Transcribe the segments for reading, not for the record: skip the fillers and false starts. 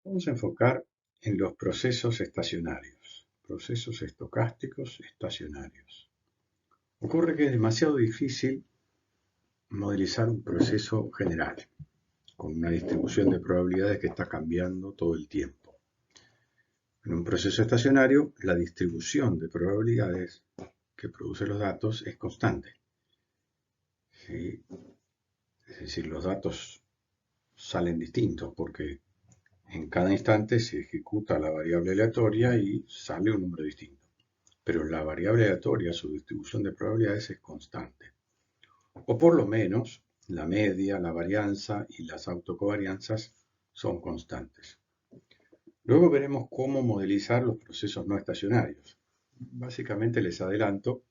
Vamos a enfocar en los procesos estacionarios, procesos estocásticos estacionarios. Ocurre que es demasiado difícil modelizar un proceso general, con una distribución de probabilidades que está cambiando todo el tiempo. En un proceso estacionario, la distribución de probabilidades que produce los datos es constante. ¿Sí? Es decir, los datos salen distintos porque en cada instante se ejecuta la variable aleatoria y sale un número distinto. Pero la variable aleatoria, su distribución de probabilidades es constante. O por lo menos, la media, la varianza y las autocovarianzas son constantes. Luego veremos cómo modelizar los procesos no estacionarios. Básicamente les adelanto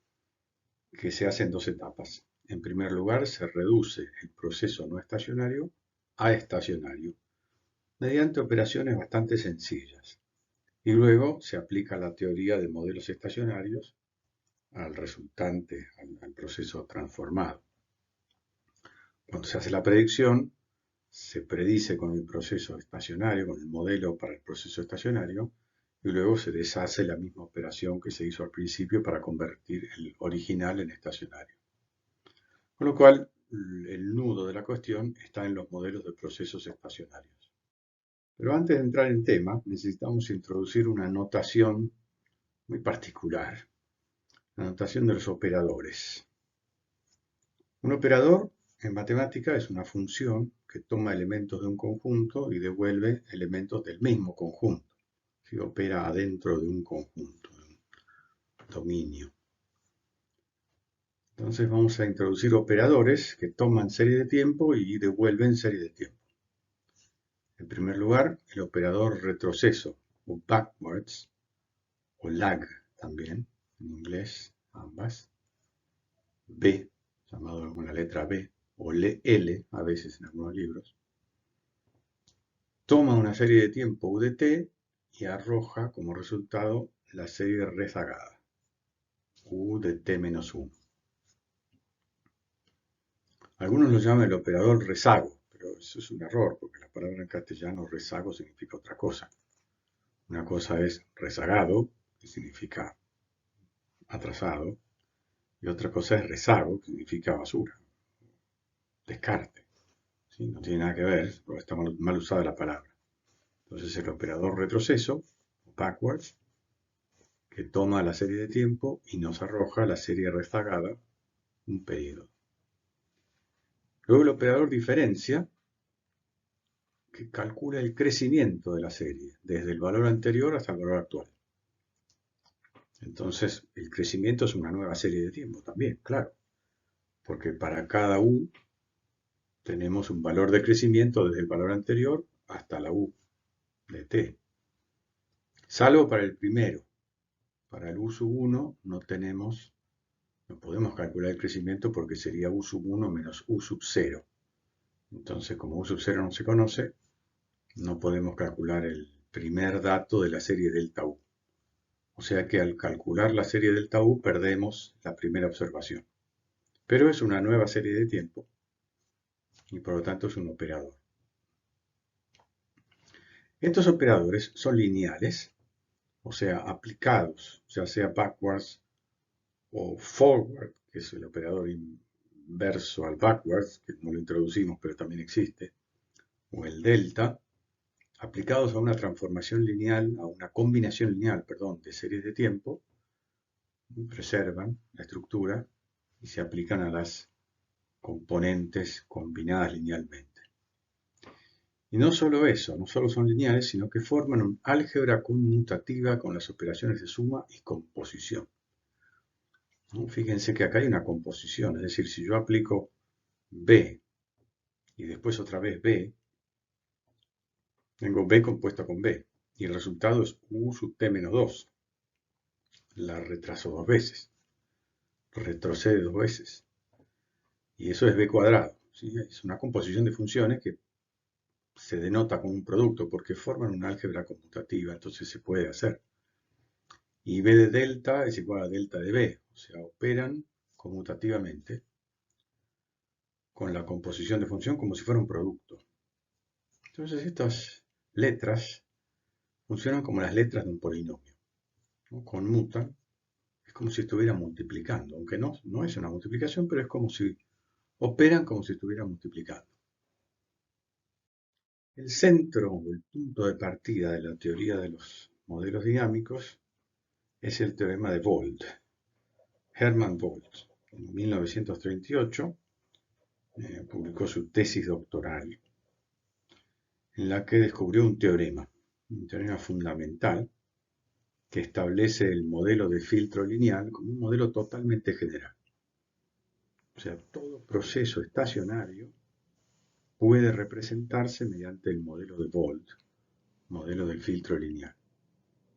que se hacen dos etapas. En primer lugar, se reduce el proceso no estacionario a estacionario mediante operaciones bastante sencillas. Y luego se aplica la teoría de modelos estacionarios al resultante, al proceso transformado. Cuando se hace la predicción, se predice con el proceso estacionario, con el modelo para el proceso estacionario, y luego se deshace la misma operación que se hizo al principio para convertir el original en estacionario. Con lo cual, el nudo de la cuestión está en los modelos de procesos estacionarios. Pero antes de entrar en tema, necesitamos introducir una notación muy particular, la notación de los operadores. Un operador en matemática es una función que toma elementos de un conjunto y devuelve elementos del mismo conjunto. Si opera adentro de un conjunto, de un dominio. Entonces vamos a introducir operadores que toman serie de tiempo y devuelven serie de tiempo. En primer lugar, el operador retroceso, o backwards, o lag también, en inglés, ambas. B, llamado con la letra B, o L a veces en algunos libros. Toma una serie de tiempo u de t y arroja como resultado la serie rezagada, u de t menos 1. Algunos lo llaman el operador rezago, pero eso es un error, porque la palabra en castellano rezago significa otra cosa. Una cosa es rezagado, que significa atrasado, y otra cosa es rezago, que significa basura, descarte. ¿Sí? No tiene nada que ver, porque está mal usada la palabra. Entonces el operador retroceso, backwards, que toma la serie de tiempo y nos arroja la serie rezagada, un periodo. Luego el operador diferencia, que calcula el crecimiento de la serie, desde el valor anterior hasta el valor actual. Entonces, el crecimiento es una nueva serie de tiempo también, claro, porque para cada u tenemos un valor de crecimiento desde el valor anterior hasta la u de t. Salvo para el primero. Para el u sub 1 no podemos calcular el crecimiento porque sería u sub 1 menos u sub 0. Entonces, como u sub 0 no se conoce, no podemos calcular el primer dato de la serie delta u. O sea que al calcular la serie delta u perdemos la primera observación. Pero es una nueva serie de tiempo y por lo tanto es un operador. Estos operadores son lineales, o sea, aplicados, ya sea backwards o forward, que es el operador inverso al backwards, que no lo introducimos pero también existe, o el delta, aplicados a una transformación lineal, a una combinación lineal, perdón, de series de tiempo, preservan la estructura y se aplican a las componentes combinadas linealmente. Y no solo eso, no solo son lineales, sino que forman un álgebra conmutativa con las operaciones de suma y composición. ¿No? Fíjense que acá hay una composición, es decir, si yo aplico B y después otra vez B, tengo B compuesta con B, y el resultado es U sub T menos 2. La retraso dos veces, retrocede dos veces, y eso es B cuadrado. ¿Sí? Es una composición de funciones que se denota como un producto porque forman una álgebra conmutativa, entonces se puede hacer. Y B de delta es igual a delta de B, o sea, operan conmutativamente con la composición de función como si fuera un producto. Entonces estas letras funcionan como las letras de un polinomio, ¿no? Conmutan, es como si estuvieran multiplicando, aunque no es una multiplicación, pero es como si operan como si estuvieran multiplicando. El centro o el punto de partida de la teoría de los modelos dinámicos es el teorema de Volt. Hermann Volt, en 1938, publicó su tesis doctoral, en la que descubrió un teorema fundamental, que establece el modelo de filtro lineal como un modelo totalmente general. O sea, todo proceso estacionario puede representarse mediante el modelo de Volt, modelo del filtro lineal.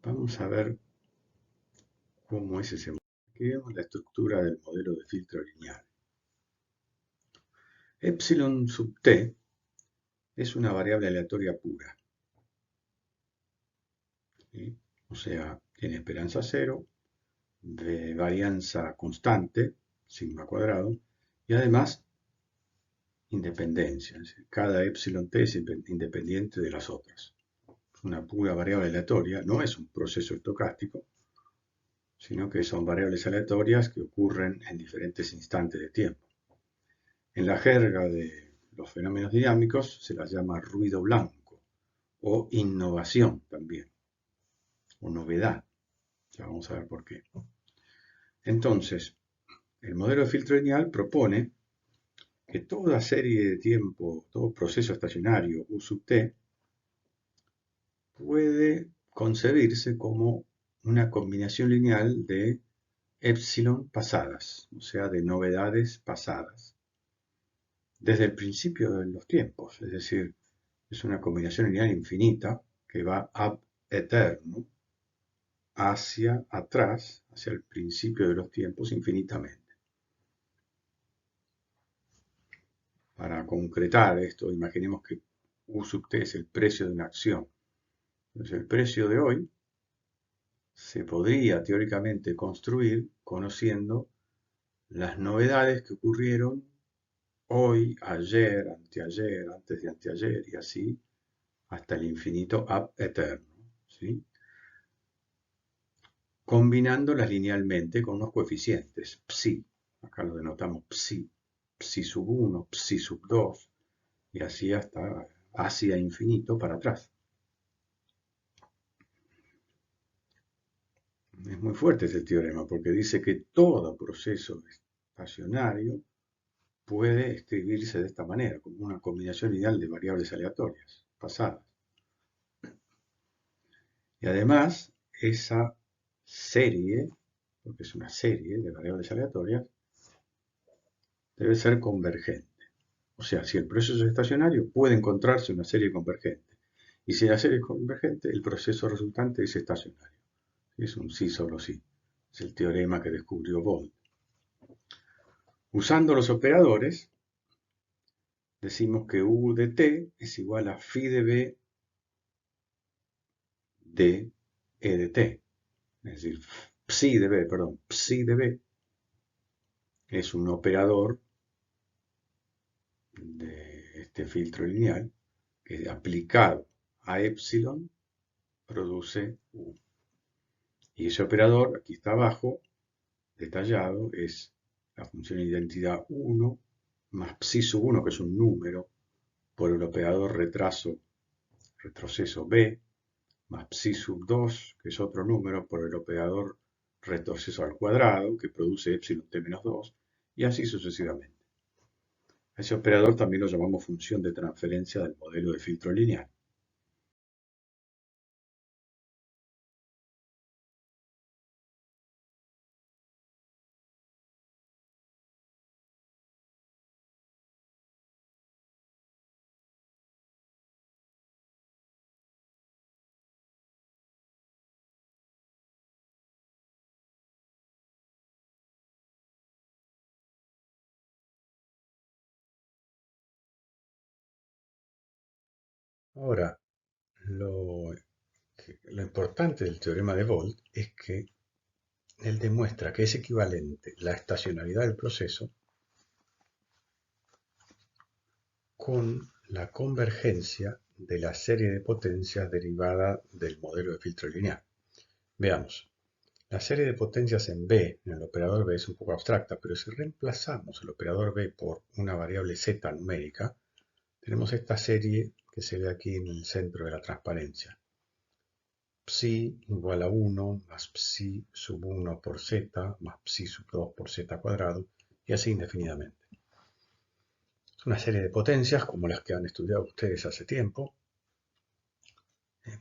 Vamos a ver cómo es ese modelo. Aquí vemos la estructura del modelo de filtro lineal. Epsilon sub t es una variable aleatoria pura, ¿sí? O sea, tiene esperanza cero, de varianza constante, sigma cuadrado, y además independencia. Es decir, cada epsilon t es independiente de las otras. Es una pura variable aleatoria, no es un proceso estocástico, sino que son variables aleatorias que ocurren en diferentes instantes de tiempo. En la jerga de los fenómenos dinámicos se las llama ruido blanco o innovación también, o novedad. Ya vamos a ver por qué. Entonces, el modelo de filtro lineal propone que toda serie de tiempo, todo proceso estacionario U sub t, puede concebirse como una combinación lineal de epsilon pasadas, o sea, de novedades pasadas, desde el principio de los tiempos, es decir, es una combinación lineal infinita que va ab eterno hacia atrás, hacia el principio de los tiempos infinitamente. Para concretar esto, imaginemos que U sub t es el precio de una acción. Entonces, el precio de hoy se podría teóricamente construir conociendo las novedades que ocurrieron hoy, ayer, anteayer, antes de anteayer y así hasta el infinito ab eterno, ¿sí? Combinándolas linealmente con unos coeficientes, psi, acá lo denotamos psi, psi sub 1, psi sub 2, y así hasta hacia infinito para atrás. Es muy fuerte ese teorema porque dice que todo proceso estacionario puede escribirse de esta manera, como una combinación lineal de variables aleatorias pasadas. Y además, esa serie, porque es una serie de variables aleatorias, debe ser convergente. O sea, si el proceso es estacionario, puede encontrarse una serie convergente. Y si la serie es convergente, el proceso resultante es estacionario. Es un sí solo sí. Es el teorema que descubrió Volt. Usando los operadores, decimos que U de t es igual a phi de b de e de t. Es decir, psi de b es un operador de este filtro lineal que aplicado a epsilon produce U. Y ese operador, aquí está abajo, detallado, es la función de identidad 1 más psi sub 1, que es un número, por el operador retroceso b, más psi sub 2, que es otro número, por el operador retroceso al cuadrado, que produce epsilon t menos 2, y así sucesivamente. A ese operador también lo llamamos función de transferencia del modelo de filtro lineal. Ahora, lo importante del teorema de Volt es que él demuestra que es equivalente la estacionalidad del proceso con la convergencia de la serie de potencias derivada del modelo de filtro lineal. Veamos. La serie de potencias en B, en el operador B, es un poco abstracta, pero si reemplazamos el operador B por una variable z numérica, tenemos esta serie que se ve aquí en el centro de la transparencia. Psi igual a 1 más psi sub 1 por z más psi sub 2 por z cuadrado, y así indefinidamente. Es una serie de potencias, como las que han estudiado ustedes hace tiempo,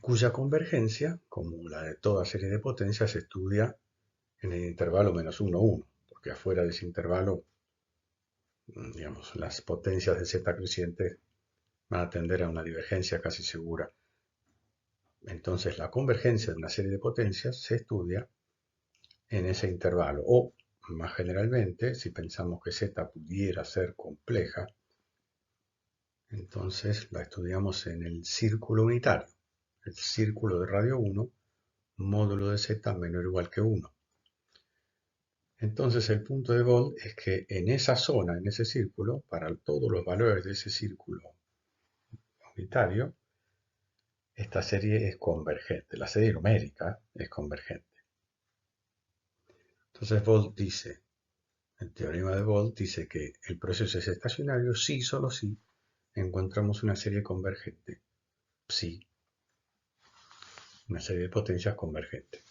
cuya convergencia, como la de toda serie de potencias, se estudia en el intervalo menos 1, 1, porque afuera de ese intervalo, digamos, las potencias de z creciente van a tender a una divergencia casi segura. Entonces, la convergencia de una serie de potencias se estudia en ese intervalo, o más generalmente, si pensamos que z pudiera ser compleja, entonces la estudiamos en el círculo unitario, el círculo de radio 1, módulo de z menor o igual que 1. Entonces el punto de Volt es que en esa zona, en ese círculo, para todos los valores de ese círculo unitario, esta serie es convergente, la serie numérica es convergente. Entonces Volt dice, el teorema de Volt dice que el proceso es estacionario si, solo si, encontramos una serie convergente, psi, una serie de potencias convergentes.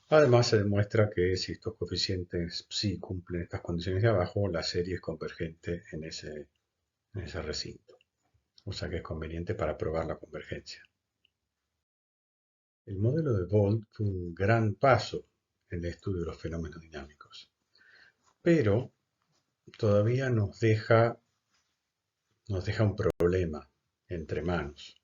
Además se demuestra que si estos coeficientes psi cumplen estas condiciones de abajo, la serie es convergente en ese recinto. O sea que es conveniente para probar la convergencia. El modelo de Volt fue un gran paso en el estudio de los fenómenos dinámicos, pero todavía nos deja un problema entre manos,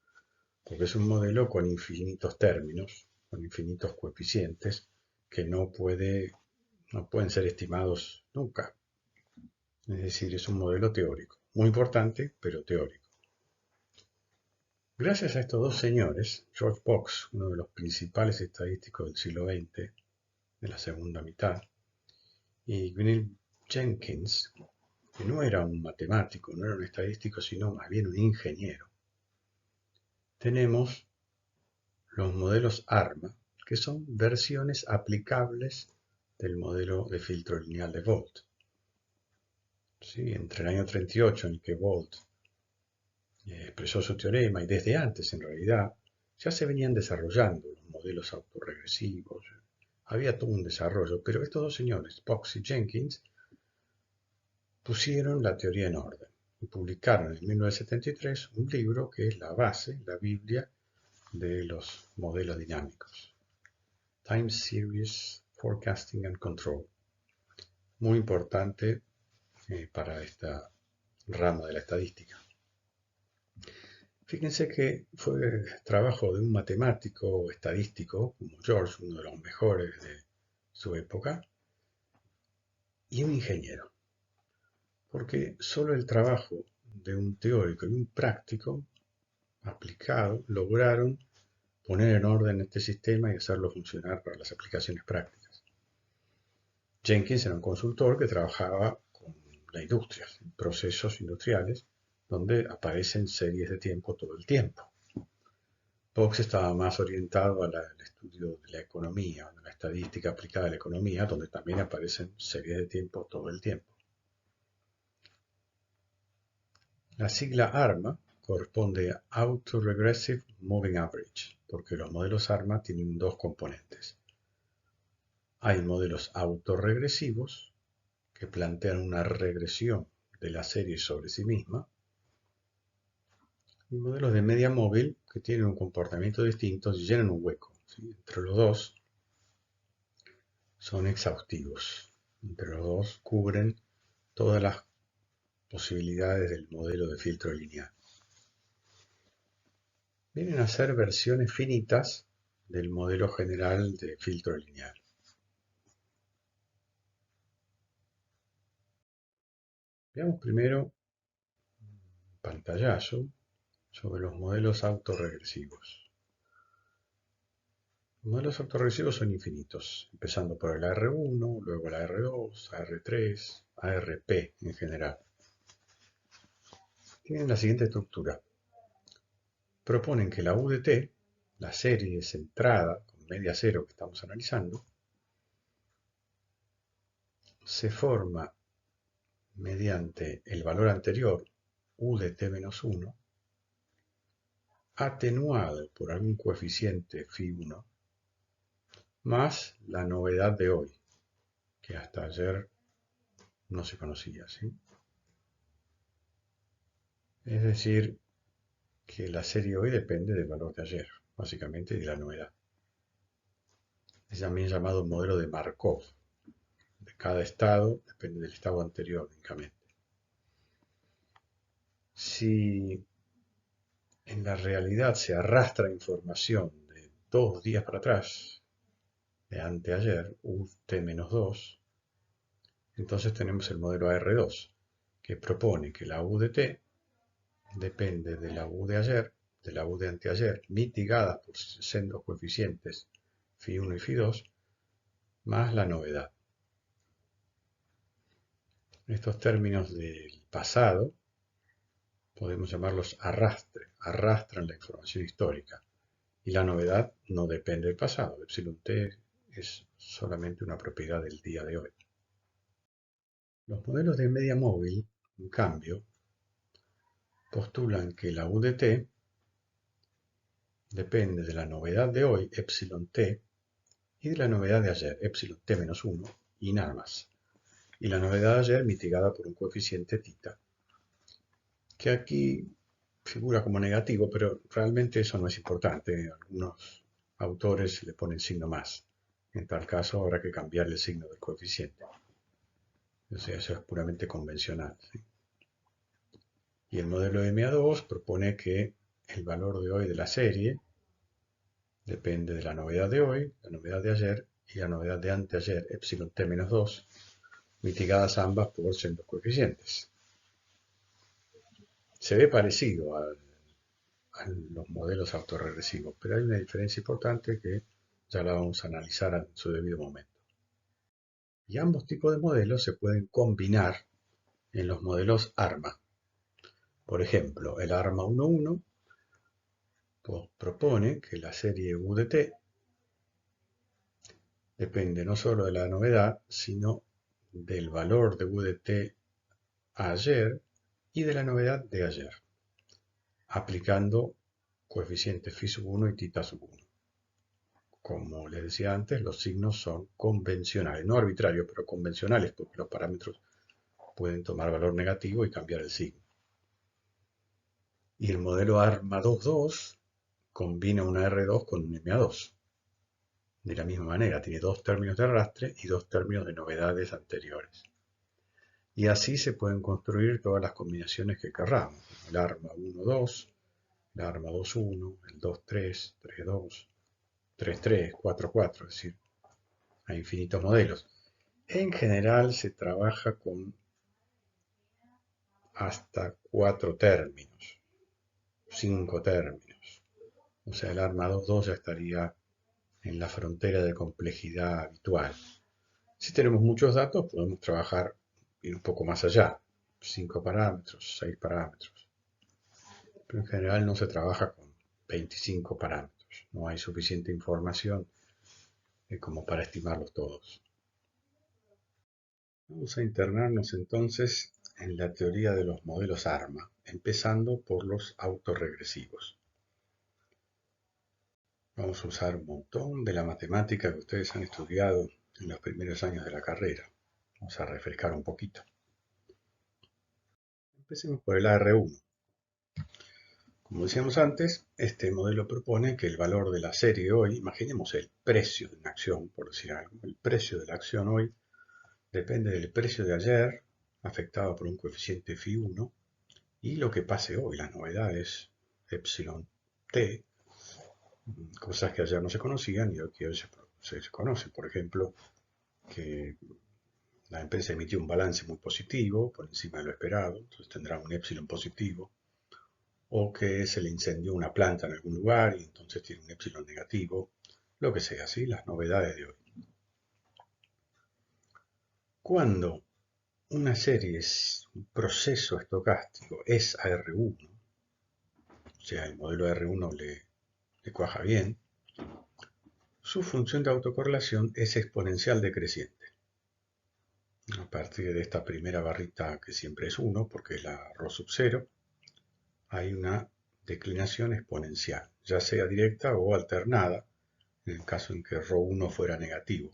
porque es un modelo con infinitos términos, con infinitos coeficientes, que no pueden ser estimados nunca. Es decir, es un modelo teórico, muy importante, pero teórico. Gracias a estos dos señores, George Box, uno de los principales estadísticos del siglo XX, de la segunda mitad, y Gneill Jenkins, que no era un matemático, no era un estadístico, sino más bien un ingeniero, tenemos los modelos ARMA, que son versiones aplicables del modelo de filtro lineal de Volt. ¿Sí? Entre el año 38, en el que Volt expresó su teorema, y desde antes en realidad, ya se venían desarrollando los modelos autorregresivos. Había todo un desarrollo, pero estos dos señores, Box y Jenkins, pusieron la teoría en orden y publicaron en 1973 un libro que es la base, la Biblia de los modelos dinámicos. Time Series Forecasting and Control. Muy importante para esta rama de la estadística. Fíjense que fue trabajo de un matemático estadístico como George, uno de los mejores de su época, y un ingeniero. Porque solo el trabajo de un teórico y un práctico aplicado lograron poner en orden este sistema y hacerlo funcionar para las aplicaciones prácticas. Jenkins era un consultor que trabajaba con la industria, en procesos industriales, donde aparecen series de tiempo todo el tiempo. Box estaba más orientado al estudio de la economía, de la estadística aplicada a la economía, donde también aparecen series de tiempo todo el tiempo. La sigla ARMA corresponde a Autoregressive Moving Average, porque los modelos ARMA tienen dos componentes. Hay modelos autorregresivos, que plantean una regresión de la serie sobre sí misma, y modelos de media móvil que tienen un comportamiento distinto y llenan un hueco. ¿Sí? Entre los dos son exhaustivos. Entre los dos cubren todas las posibilidades del modelo de filtro lineal. Vienen a ser versiones finitas del modelo general de filtro lineal. Veamos primero un pantallazo sobre los modelos autorregresivos. Los modelos autorregresivos son infinitos, empezando por el AR1, luego el AR2, AR3, ARP en general. Tienen la siguiente estructura. proponen que la U de t, la serie centrada con media cero que estamos analizando, se forma mediante el valor anterior, U de t menos 1, atenuado por algún coeficiente φ1, más la novedad de hoy, que hasta ayer no se conocía, ¿sí? Es decir, que la serie hoy depende del valor de ayer, básicamente, y de la novedad. Es también llamado modelo de Markov. De cada estado depende del estado anterior únicamente. Si en la realidad se arrastra información de 2 días para atrás, de anteayer, UT-2, entonces tenemos el modelo AR2, que propone que la U de t depende de la U de ayer, de la U de anteayer, mitigada por sendos coeficientes φ1 y φ2, más la novedad. Estos términos del pasado podemos llamarlos arrastre, arrastran la información histórica. Y la novedad no depende del pasado. Epsilon t es solamente una propiedad del día de hoy. Los modelos de media móvil, en cambio, postulan que la U de t depende de la novedad de hoy, epsilon t, y de la novedad de ayer, epsilon t menos 1, y nada más. Y la novedad de ayer mitigada por un coeficiente θ, que aquí figura como negativo, pero realmente eso no es importante. Algunos autores le ponen signo más. En tal caso habrá que cambiar el signo del coeficiente. O sea, eso es puramente convencional, ¿sí? Y el modelo MA2 propone que el valor de hoy de la serie depende de la novedad de hoy, la novedad de ayer y la novedad de anteayer, epsilon t menos 2, mitigadas ambas por sendos coeficientes. Se ve parecido a los modelos autorregresivos, pero hay una diferencia importante que ya la vamos a analizar en su debido momento. Y ambos tipos de modelos se pueden combinar en los modelos ARMA. Por ejemplo, el ARMA 1.1 propone que la serie U de t depende no solo de la novedad, sino del valor de U de t ayer y de la novedad de ayer, aplicando coeficientes φ1 y θ1. Como les decía antes, los signos son convencionales, no arbitrarios, pero convencionales, porque los parámetros pueden tomar valor negativo y cambiar el signo. Y el modelo ARMA 2.2 combina una R2 con un MA2. De la misma manera, tiene 2 términos de arrastre y 2 términos de novedades anteriores. Y así se pueden construir todas las combinaciones que querramos. El ARMA 1.2, el ARMA 2.1, el 2.3, 3.2, 3.3, 4.4, es decir, hay infinitos modelos. En general se trabaja con hasta 4 términos, 5 términos. O sea, el ARMA 2.2 ya estaría en la frontera de complejidad habitual. Si tenemos muchos datos, podemos trabajar un poco más allá, 5 parámetros, 6 parámetros. Pero en general no se trabaja con 25 parámetros. No hay suficiente información como para estimarlos todos. Vamos a internarnos entonces en la teoría de los modelos ARMA, empezando por los autorregresivos. Vamos a usar un montón de la matemática que ustedes han estudiado en los primeros años de la carrera. Vamos a refrescar un poquito. Empecemos por el AR1. Como decíamos antes, este modelo propone que el valor de la serie hoy, imaginemos el precio de una acción, por decir algo, el precio de la acción hoy depende del precio de ayer, afectado por un coeficiente φ1, y lo que pase hoy, las novedades, epsilon t, cosas que ayer no se conocían y que hoy se conocen. Por ejemplo, que la empresa emitió un balance muy positivo, por encima de lo esperado, entonces tendrá un epsilon positivo, o que se le incendió una planta en algún lugar y entonces tiene un epsilon negativo, lo que sea, ¿sí? Las novedades de hoy. Cuando una serie es un proceso estocástico, es AR1, o sea, el modelo R1 le cuaja bien, su función de autocorrelación es exponencial decreciente. A partir de esta primera barrita, que siempre es 1, porque es la ρ sub 0, hay una declinación exponencial, ya sea directa o alternada, en el caso en que ρ1 fuera negativo.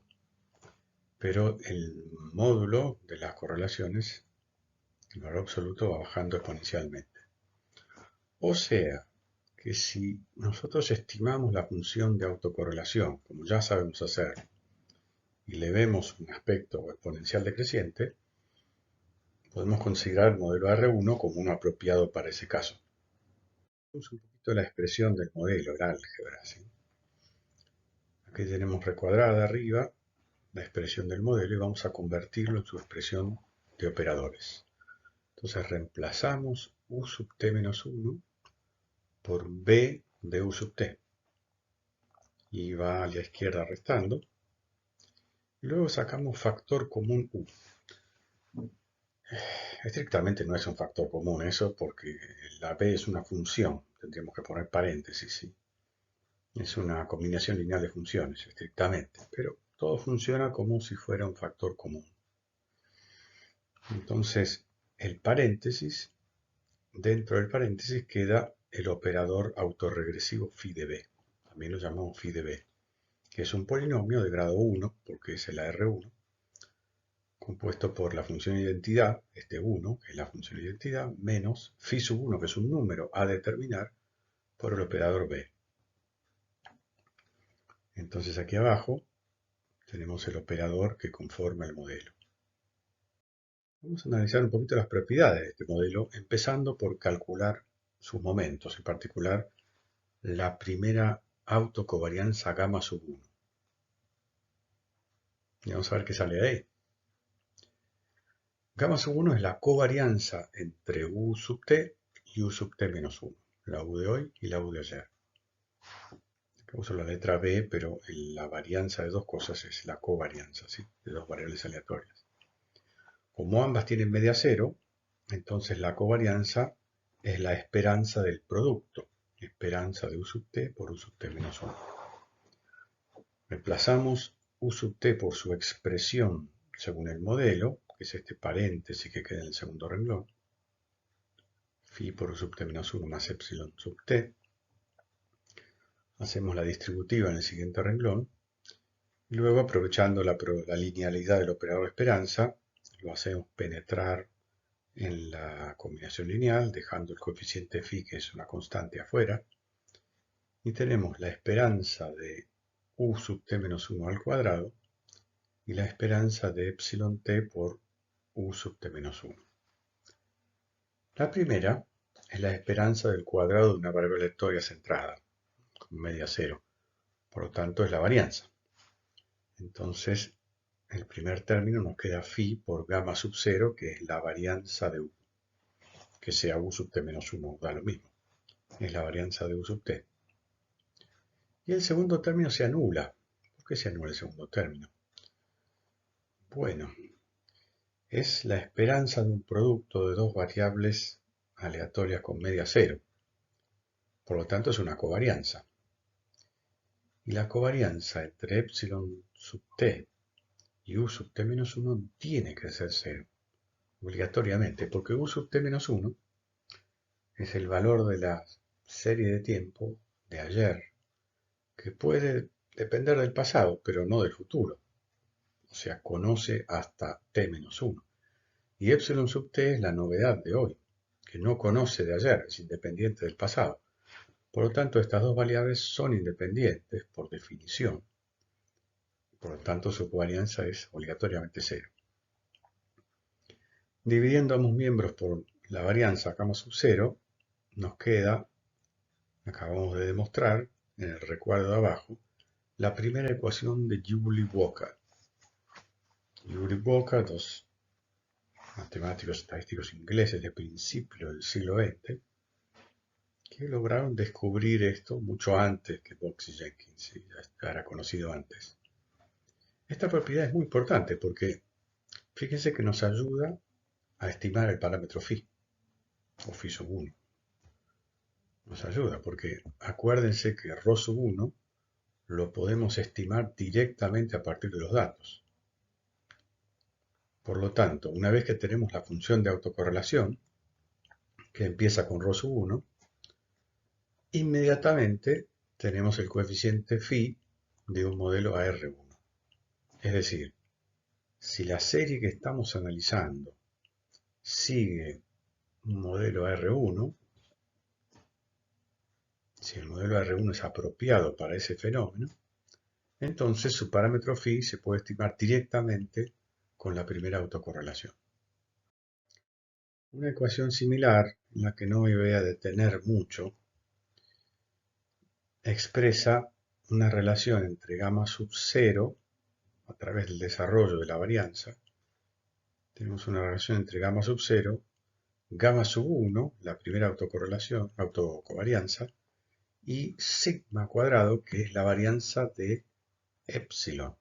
Pero el módulo de las correlaciones, el valor absoluto, va bajando exponencialmente. O sea, que si nosotros estimamos la función de autocorrelación, como ya sabemos hacer, y le vemos un aspecto exponencial decreciente, podemos considerar el modelo R1 como uno apropiado para ese caso. Vamos un poquito la expresión del modelo, el álgebra, ¿sí? Aquí tenemos recuadrada arriba la expresión del modelo y vamos a convertirlo en su expresión de operadores. Entonces reemplazamos u sub t menos 1 por b de u sub t. Y va a la izquierda restando. Y luego sacamos factor común u. Estrictamente no es un factor común eso porque la b es una función. Tendríamos que poner paréntesis, ¿sí? Es una combinación lineal de funciones, estrictamente. Pero todo funciona como si fuera un factor común. Entonces, el paréntesis, dentro del paréntesis queda el operador autorregresivo phi de b. También lo llamamos phi de b, que es un polinomio de grado 1, porque es el R1, compuesto por la función identidad, este 1, que es la función identidad, menos phi sub 1, que es un número a determinar, por el operador b. Entonces aquí abajo tenemos el operador que conforma el modelo. Vamos a analizar un poquito las propiedades de este modelo, empezando por calcular sus momentos, en particular la primera autocovarianza gamma sub 1. Y vamos a ver qué sale de ahí. Gamma sub 1 es la covarianza entre u sub t y u sub t menos 1, la u de hoy y la u de ayer. Acá uso la letra B, pero la varianza de dos cosas es la covarianza, ¿sí? De dos variables aleatorias. Como ambas tienen media cero, entonces la covarianza es la esperanza del producto, esperanza de u sub t por u sub t menos 1. Reemplazamos u sub t por su expresión según el modelo, que es este paréntesis que queda en el segundo renglón, phi por u sub t menos 1 más epsilon sub t. Hacemos la distributiva en el siguiente renglón, y luego, aprovechando la linealidad del operador esperanza, lo hacemos penetrar en la combinación lineal, dejando el coeficiente phi, que es una constante, afuera, y tenemos la esperanza de u sub t menos 1 al cuadrado y la esperanza de epsilon t por u sub t menos 1. La primera es la esperanza del cuadrado de una variable aleatoria centrada, con media cero, por lo tanto es la varianza. Entonces, el primer término nos queda phi por gamma sub 0, que es la varianza de u. Que sea u sub t menos 1, da lo mismo. Es la varianza de u sub t. Y el segundo término se anula. ¿Por qué se anula el segundo término? Bueno, es la esperanza de un producto de dos variables aleatorias con media cero. Por lo tanto, es una covarianza. Y la covarianza entre epsilon sub t y u sub t menos 1 tiene que ser 0, obligatoriamente, porque u sub t menos 1 es el valor de la serie de tiempo de ayer, que puede depender del pasado, pero no del futuro. O sea, conoce hasta t menos 1. Y epsilon sub t es la novedad de hoy, que no conoce de ayer, es independiente del pasado. Por lo tanto, estas dos variables son independientes por definición. Por lo tanto, su covarianza es obligatoriamente 0. Dividiendo ambos miembros por la varianza gamma sub 0, nos queda, acabamos de demostrar, en el recuadro de abajo, la primera ecuación de Joule-Walker. Joule-Walker, dos matemáticos estadísticos ingleses de principio del siglo XX, que lograron descubrir esto mucho antes que Box y Jenkins, ya era conocido antes. Esta propiedad es muy importante porque fíjense que nos ayuda a estimar el parámetro phi, o phi sub 1. nos ayuda, porque acuérdense que ρ sub 1 lo podemos estimar directamente a partir de los datos. Por lo tanto, una vez que tenemos la función de autocorrelación, que empieza con ρ sub 1, inmediatamente tenemos el coeficiente phi de un modelo AR1. Es decir, si la serie que estamos analizando sigue un modelo AR1, si el modelo AR1 es apropiado para ese fenómeno, entonces su parámetro phi se puede estimar directamente con la primera autocorrelación. Una ecuación similar, en la que no me voy a detener mucho, expresa una relación entre gamma sub 0, a través del desarrollo de la varianza. Tenemos una relación entre gamma sub 0, gamma sub 1, la primera autocovarianza, y sigma cuadrado, que es la varianza de epsilon.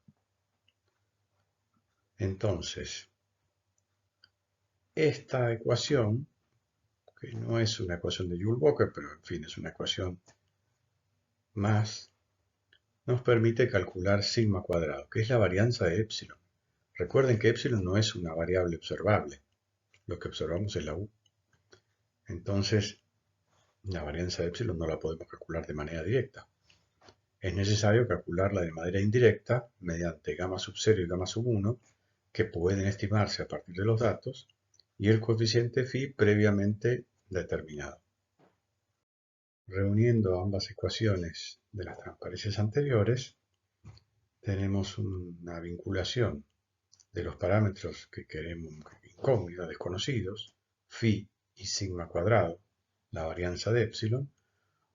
Entonces, esta ecuación, que no es una ecuación de Joule-Walker, pero en fin, es una ecuación más, nos permite calcular sigma cuadrado, que es la varianza de epsilon. Recuerden que epsilon no es una variable observable, lo que observamos es la U. Entonces, la varianza de epsilon no la podemos calcular de manera directa. Es necesario calcularla de manera indirecta mediante gamma sub 0 y gamma sub 1, que pueden estimarse a partir de los datos, y el coeficiente phi previamente determinado. Reuniendo ambas ecuaciones de las transparencias anteriores, tenemos una vinculación de los parámetros que queremos, incógnitas, desconocidos, phi y sigma cuadrado, la varianza de epsilon,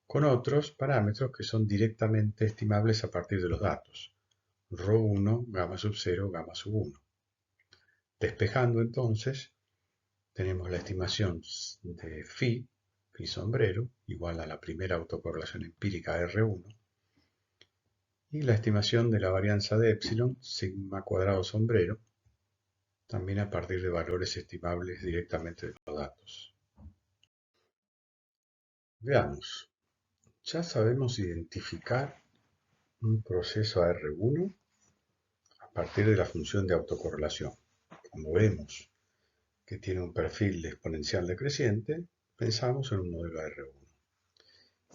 con otros parámetros que son directamente estimables a partir de los datos, ρ1, gamma sub 0, gamma sub 1. Despejando entonces, tenemos la estimación de phi sombrero, igual a la primera autocorrelación empírica R1, y la estimación de la varianza de epsilon, sigma cuadrado sombrero, también a partir de valores estimables directamente de los datos. Veamos, ya sabemos identificar un proceso AR1 a partir de la función de autocorrelación. Como vemos que tiene un perfil exponencial decreciente, pensamos en un modelo AR1.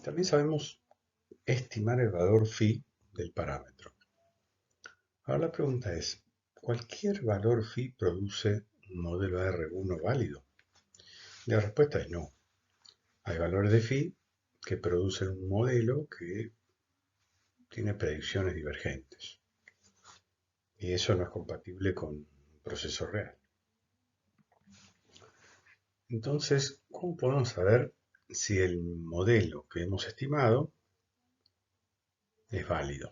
También sabemos estimar el valor phi del parámetro. Ahora la pregunta es, ¿cualquier valor phi produce un modelo AR1 válido? La respuesta es no. Hay valores de phi que producen un modelo que tiene predicciones divergentes. Y eso no es compatible con un proceso real. Entonces, ¿cómo podemos saber si el modelo que hemos estimado es válido?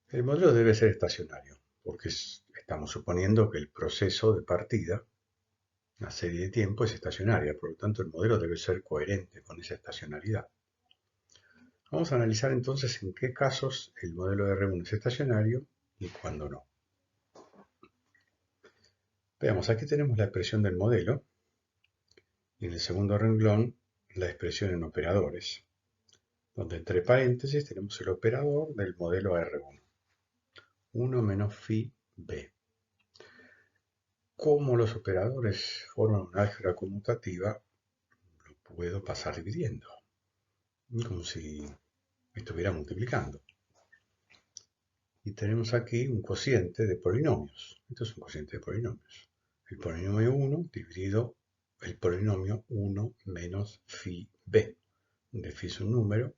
El modelo debe ser estacionario, porque estamos suponiendo que el proceso de partida, la serie de tiempo, es estacionaria, por lo tanto el modelo debe ser coherente con esa estacionalidad. Vamos a analizar entonces en qué casos el modelo de R1 es estacionario y cuándo no. Veamos, aquí tenemos la expresión del modelo y en el segundo renglón la expresión en operadores, donde entre paréntesis tenemos el operador del modelo R1, 1 menos phi b. Como los operadores forman una álgebra conmutativa, lo puedo pasar dividiendo, como si estuviera multiplicando. Y tenemos aquí un cociente de polinomios. Esto es un cociente de polinomios. El polinomio 1 dividido el polinomio 1 menos phi b, donde phi es un número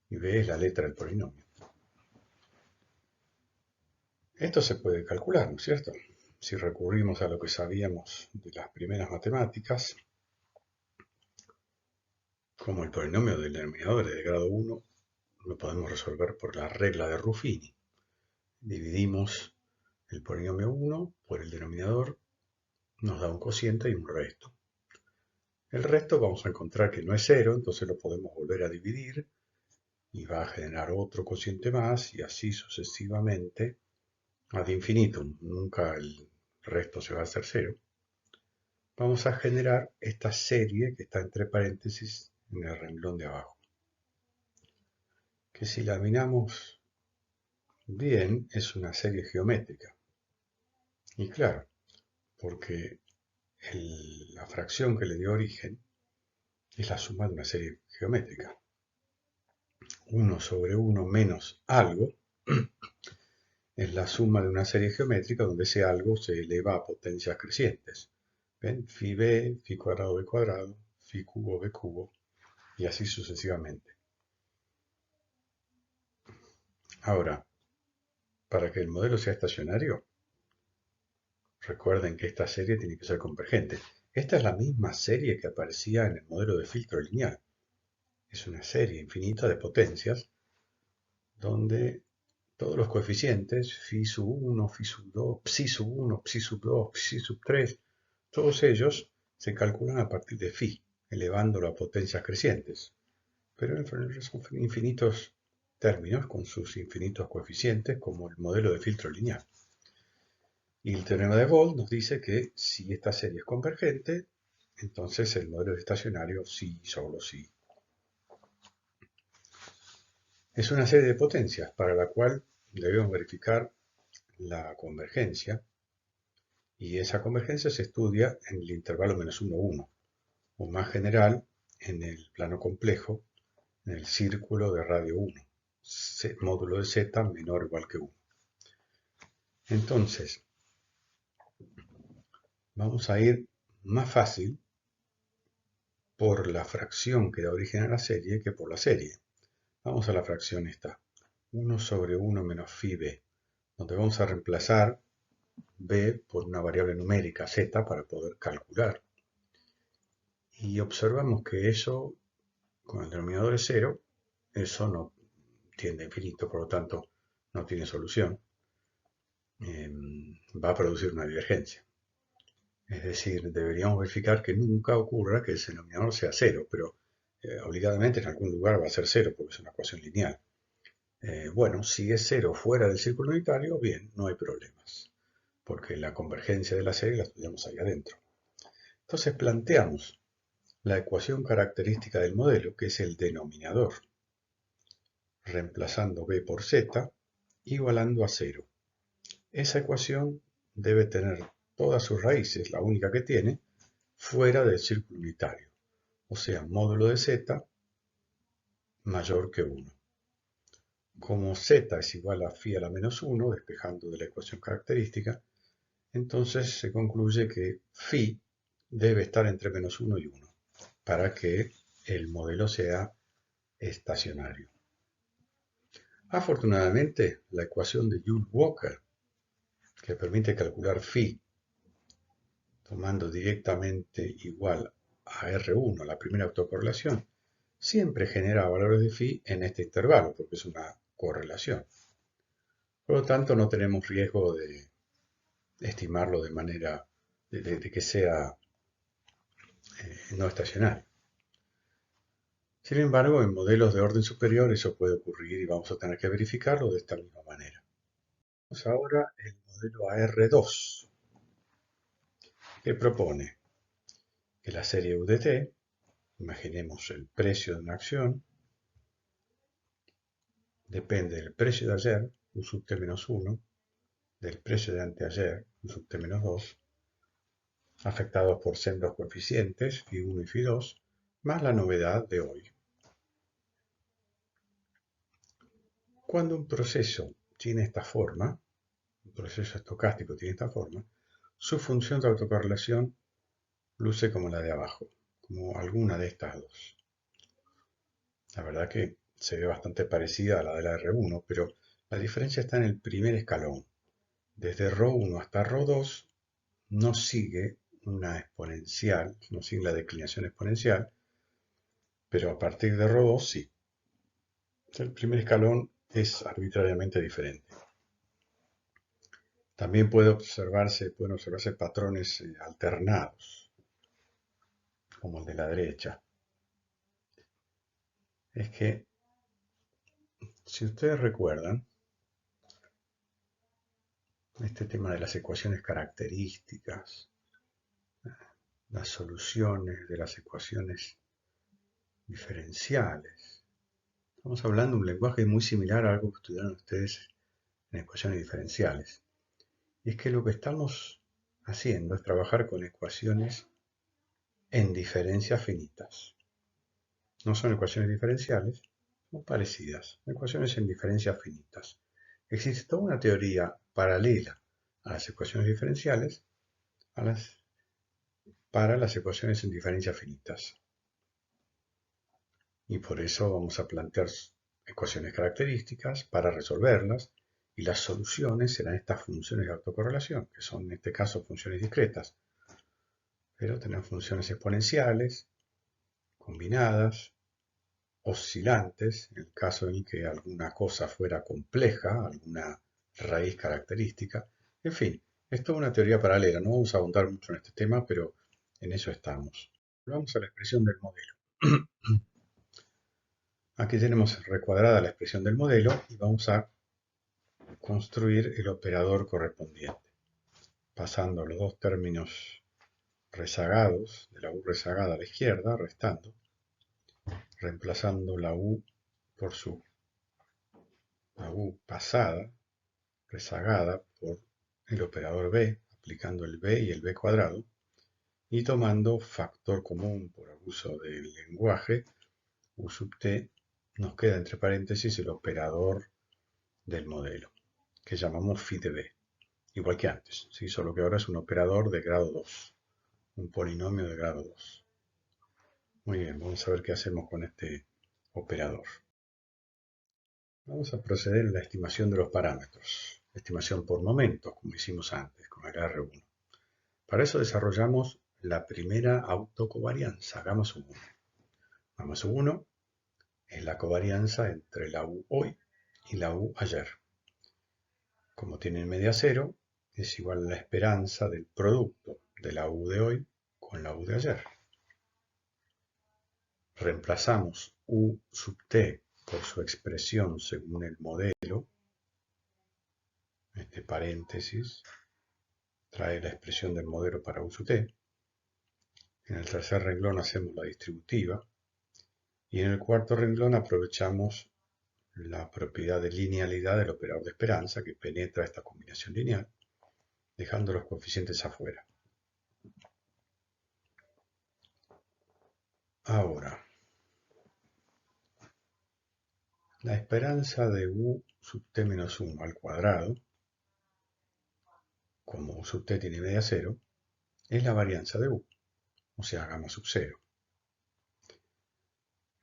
y b es la letra del polinomio. Esto se puede calcular, ¿no es cierto? Si recurrimos a lo que sabíamos de las primeras matemáticas, como el polinomio del denominador es de grado 1, lo podemos resolver por la regla de Ruffini. Dividimos el polinomio 1 por el denominador, nos da un cociente y un resto. El resto vamos a encontrar que no es 0, entonces lo podemos volver a dividir y va a generar otro cociente más y así sucesivamente ad infinitum. Nunca el resto se va a hacer 0. vamos a generar esta serie que está entre paréntesis en el renglón de abajo. Que si la miramos bien, es una serie geométrica. Y claro, porque la fracción que le dio origen es la suma de una serie geométrica. 1 sobre 1 menos algo es la suma de una serie geométrica donde ese algo se eleva a potencias crecientes. ¿Ven? Phi b, phi cuadrado, phi cubo, b cubo, y así sucesivamente. Ahora, para que el modelo sea estacionario, recuerden que esta serie tiene que ser convergente. Esta es la misma serie que aparecía en el modelo de filtro lineal. Es una serie infinita de potencias donde todos los coeficientes, phi sub 1, phi sub 2, psi sub 1, psi sub 2, psi sub 3, todos ellos se calculan a partir de phi, elevándolo a potencias crecientes. Pero son infinitos términos con sus infinitos coeficientes, como el modelo de filtro lineal. Y el teorema de Volt nos dice que si esta serie es convergente, entonces el modelo estacionario sí, solo sí. Es una serie de potencias para la cual debemos verificar la convergencia, y esa convergencia se estudia en el intervalo menos 1, 1, o más general en el plano complejo, en el círculo de radio 1, módulo de z menor o igual que 1. Entonces, vamos a ir más fácil por la fracción que da origen a la serie que por la serie. Vamos a la fracción esta, 1 sobre 1 menos phi b, donde vamos a reemplazar b por una variable numérica z para poder calcular. Y observamos que eso, con el denominador es 0, eso no tiende a infinito, por lo tanto no tiene solución. Va a producir una divergencia. Es decir, deberíamos verificar que nunca ocurra que ese denominador sea 0, pero obligadamente en algún lugar va a ser 0 porque es una ecuación lineal. Bueno, si es 0 fuera del círculo unitario, bien, no hay problemas, porque la convergencia de la serie la estudiamos ahí adentro. Entonces planteamos la ecuación característica del modelo, que es el denominador, reemplazando b por z, igualando a 0. Esa ecuación debe tener todas sus raíces, la única que tiene, fuera del círculo unitario, o sea, módulo de z mayor que 1. Como z es igual a phi a la menos 1, despejando de la ecuación característica, entonces se concluye que phi debe estar entre menos 1 y 1 para que el modelo sea estacionario. Afortunadamente, la ecuación de Joule-Walker, que permite calcular phi tomando directamente igual a R1, la primera autocorrelación, siempre genera valores de phi en este intervalo, porque es una correlación. Por lo tanto, no tenemos riesgo de estimarlo de manera de que sea no estacionario. Sin embargo, en modelos de orden superior eso puede ocurrir y vamos a tener que verificarlo de esta misma manera. Vamos ahora el modelo AR2, que propone que la serie U de t, imaginemos el precio de una acción, depende del precio de ayer, U sub t menos 1, del precio de anteayer, U sub t menos 2, afectados por sendos coeficientes, phi1 y phi2, más la novedad de hoy. Cuando un proceso tiene esta forma, un proceso estocástico tiene esta forma, su función de autocorrelación luce como la de abajo, como alguna de estas dos. La verdad que se ve bastante parecida a la de la R1, pero la diferencia está en el primer escalón. Desde ρ1 hasta ρ2 no sigue una exponencial, no sigue la declinación exponencial, pero a partir de ρ2 sí. El primer escalón es arbitrariamente diferente. También pueden observarse patrones alternados, como el de la derecha. Es que, si ustedes recuerdan, este tema de las ecuaciones características, las soluciones de las ecuaciones diferenciales. Estamos hablando de un lenguaje muy similar a algo que estudiaron ustedes en ecuaciones diferenciales. Y es que lo que estamos haciendo es trabajar con ecuaciones en diferencias finitas. No son ecuaciones diferenciales, son parecidas, ecuaciones en diferencias finitas. Existe toda una teoría paralela a las ecuaciones diferenciales para las ecuaciones en diferencias finitas. Y por eso vamos a plantear ecuaciones características para resolverlas, y las soluciones serán estas funciones de autocorrelación, que son en este caso funciones discretas, pero tenemos funciones exponenciales, combinadas, oscilantes, en el caso en que alguna cosa fuera compleja, alguna raíz característica. En fin, es toda una teoría paralela. No vamos a ahondar mucho en este tema, pero en eso estamos. Vamos a la expresión del modelo. Aquí tenemos recuadrada la expresión del modelo y vamos a construir el operador correspondiente, pasando los dos términos rezagados de la u rezagada a la izquierda, restando, reemplazando la u por la u pasada, rezagada, por el operador b, aplicando el b y el b cuadrado, y tomando factor común por abuso del lenguaje, u sub t, nos queda entre paréntesis el operador del modelo, que llamamos phi de b, igual que antes, ¿sí? Solo que ahora es un operador de grado 2, un polinomio de grado 2. Muy bien, vamos a ver qué hacemos con este operador. Vamos a proceder en la estimación de los parámetros, estimación por momentos, como hicimos antes con el R1. Para eso desarrollamos la primera autocovarianza, gamma sub 1. Gamma sub 1 es la covarianza entre la U hoy y la U ayer. Como tienen media cero, es igual a la esperanza del producto de la U de hoy con la U de ayer. Reemplazamos U sub t por su expresión según el modelo. Este paréntesis trae la expresión del modelo para U sub t. En el tercer renglón hacemos la distributiva. Y en el cuarto renglón aprovechamos la propiedad de linealidad del operador de esperanza que penetra esta combinación lineal, dejando los coeficientes afuera. Ahora, la esperanza de u sub t menos 1 al cuadrado, como u sub t tiene media cero, es la varianza de u, o sea, gamma sub 0.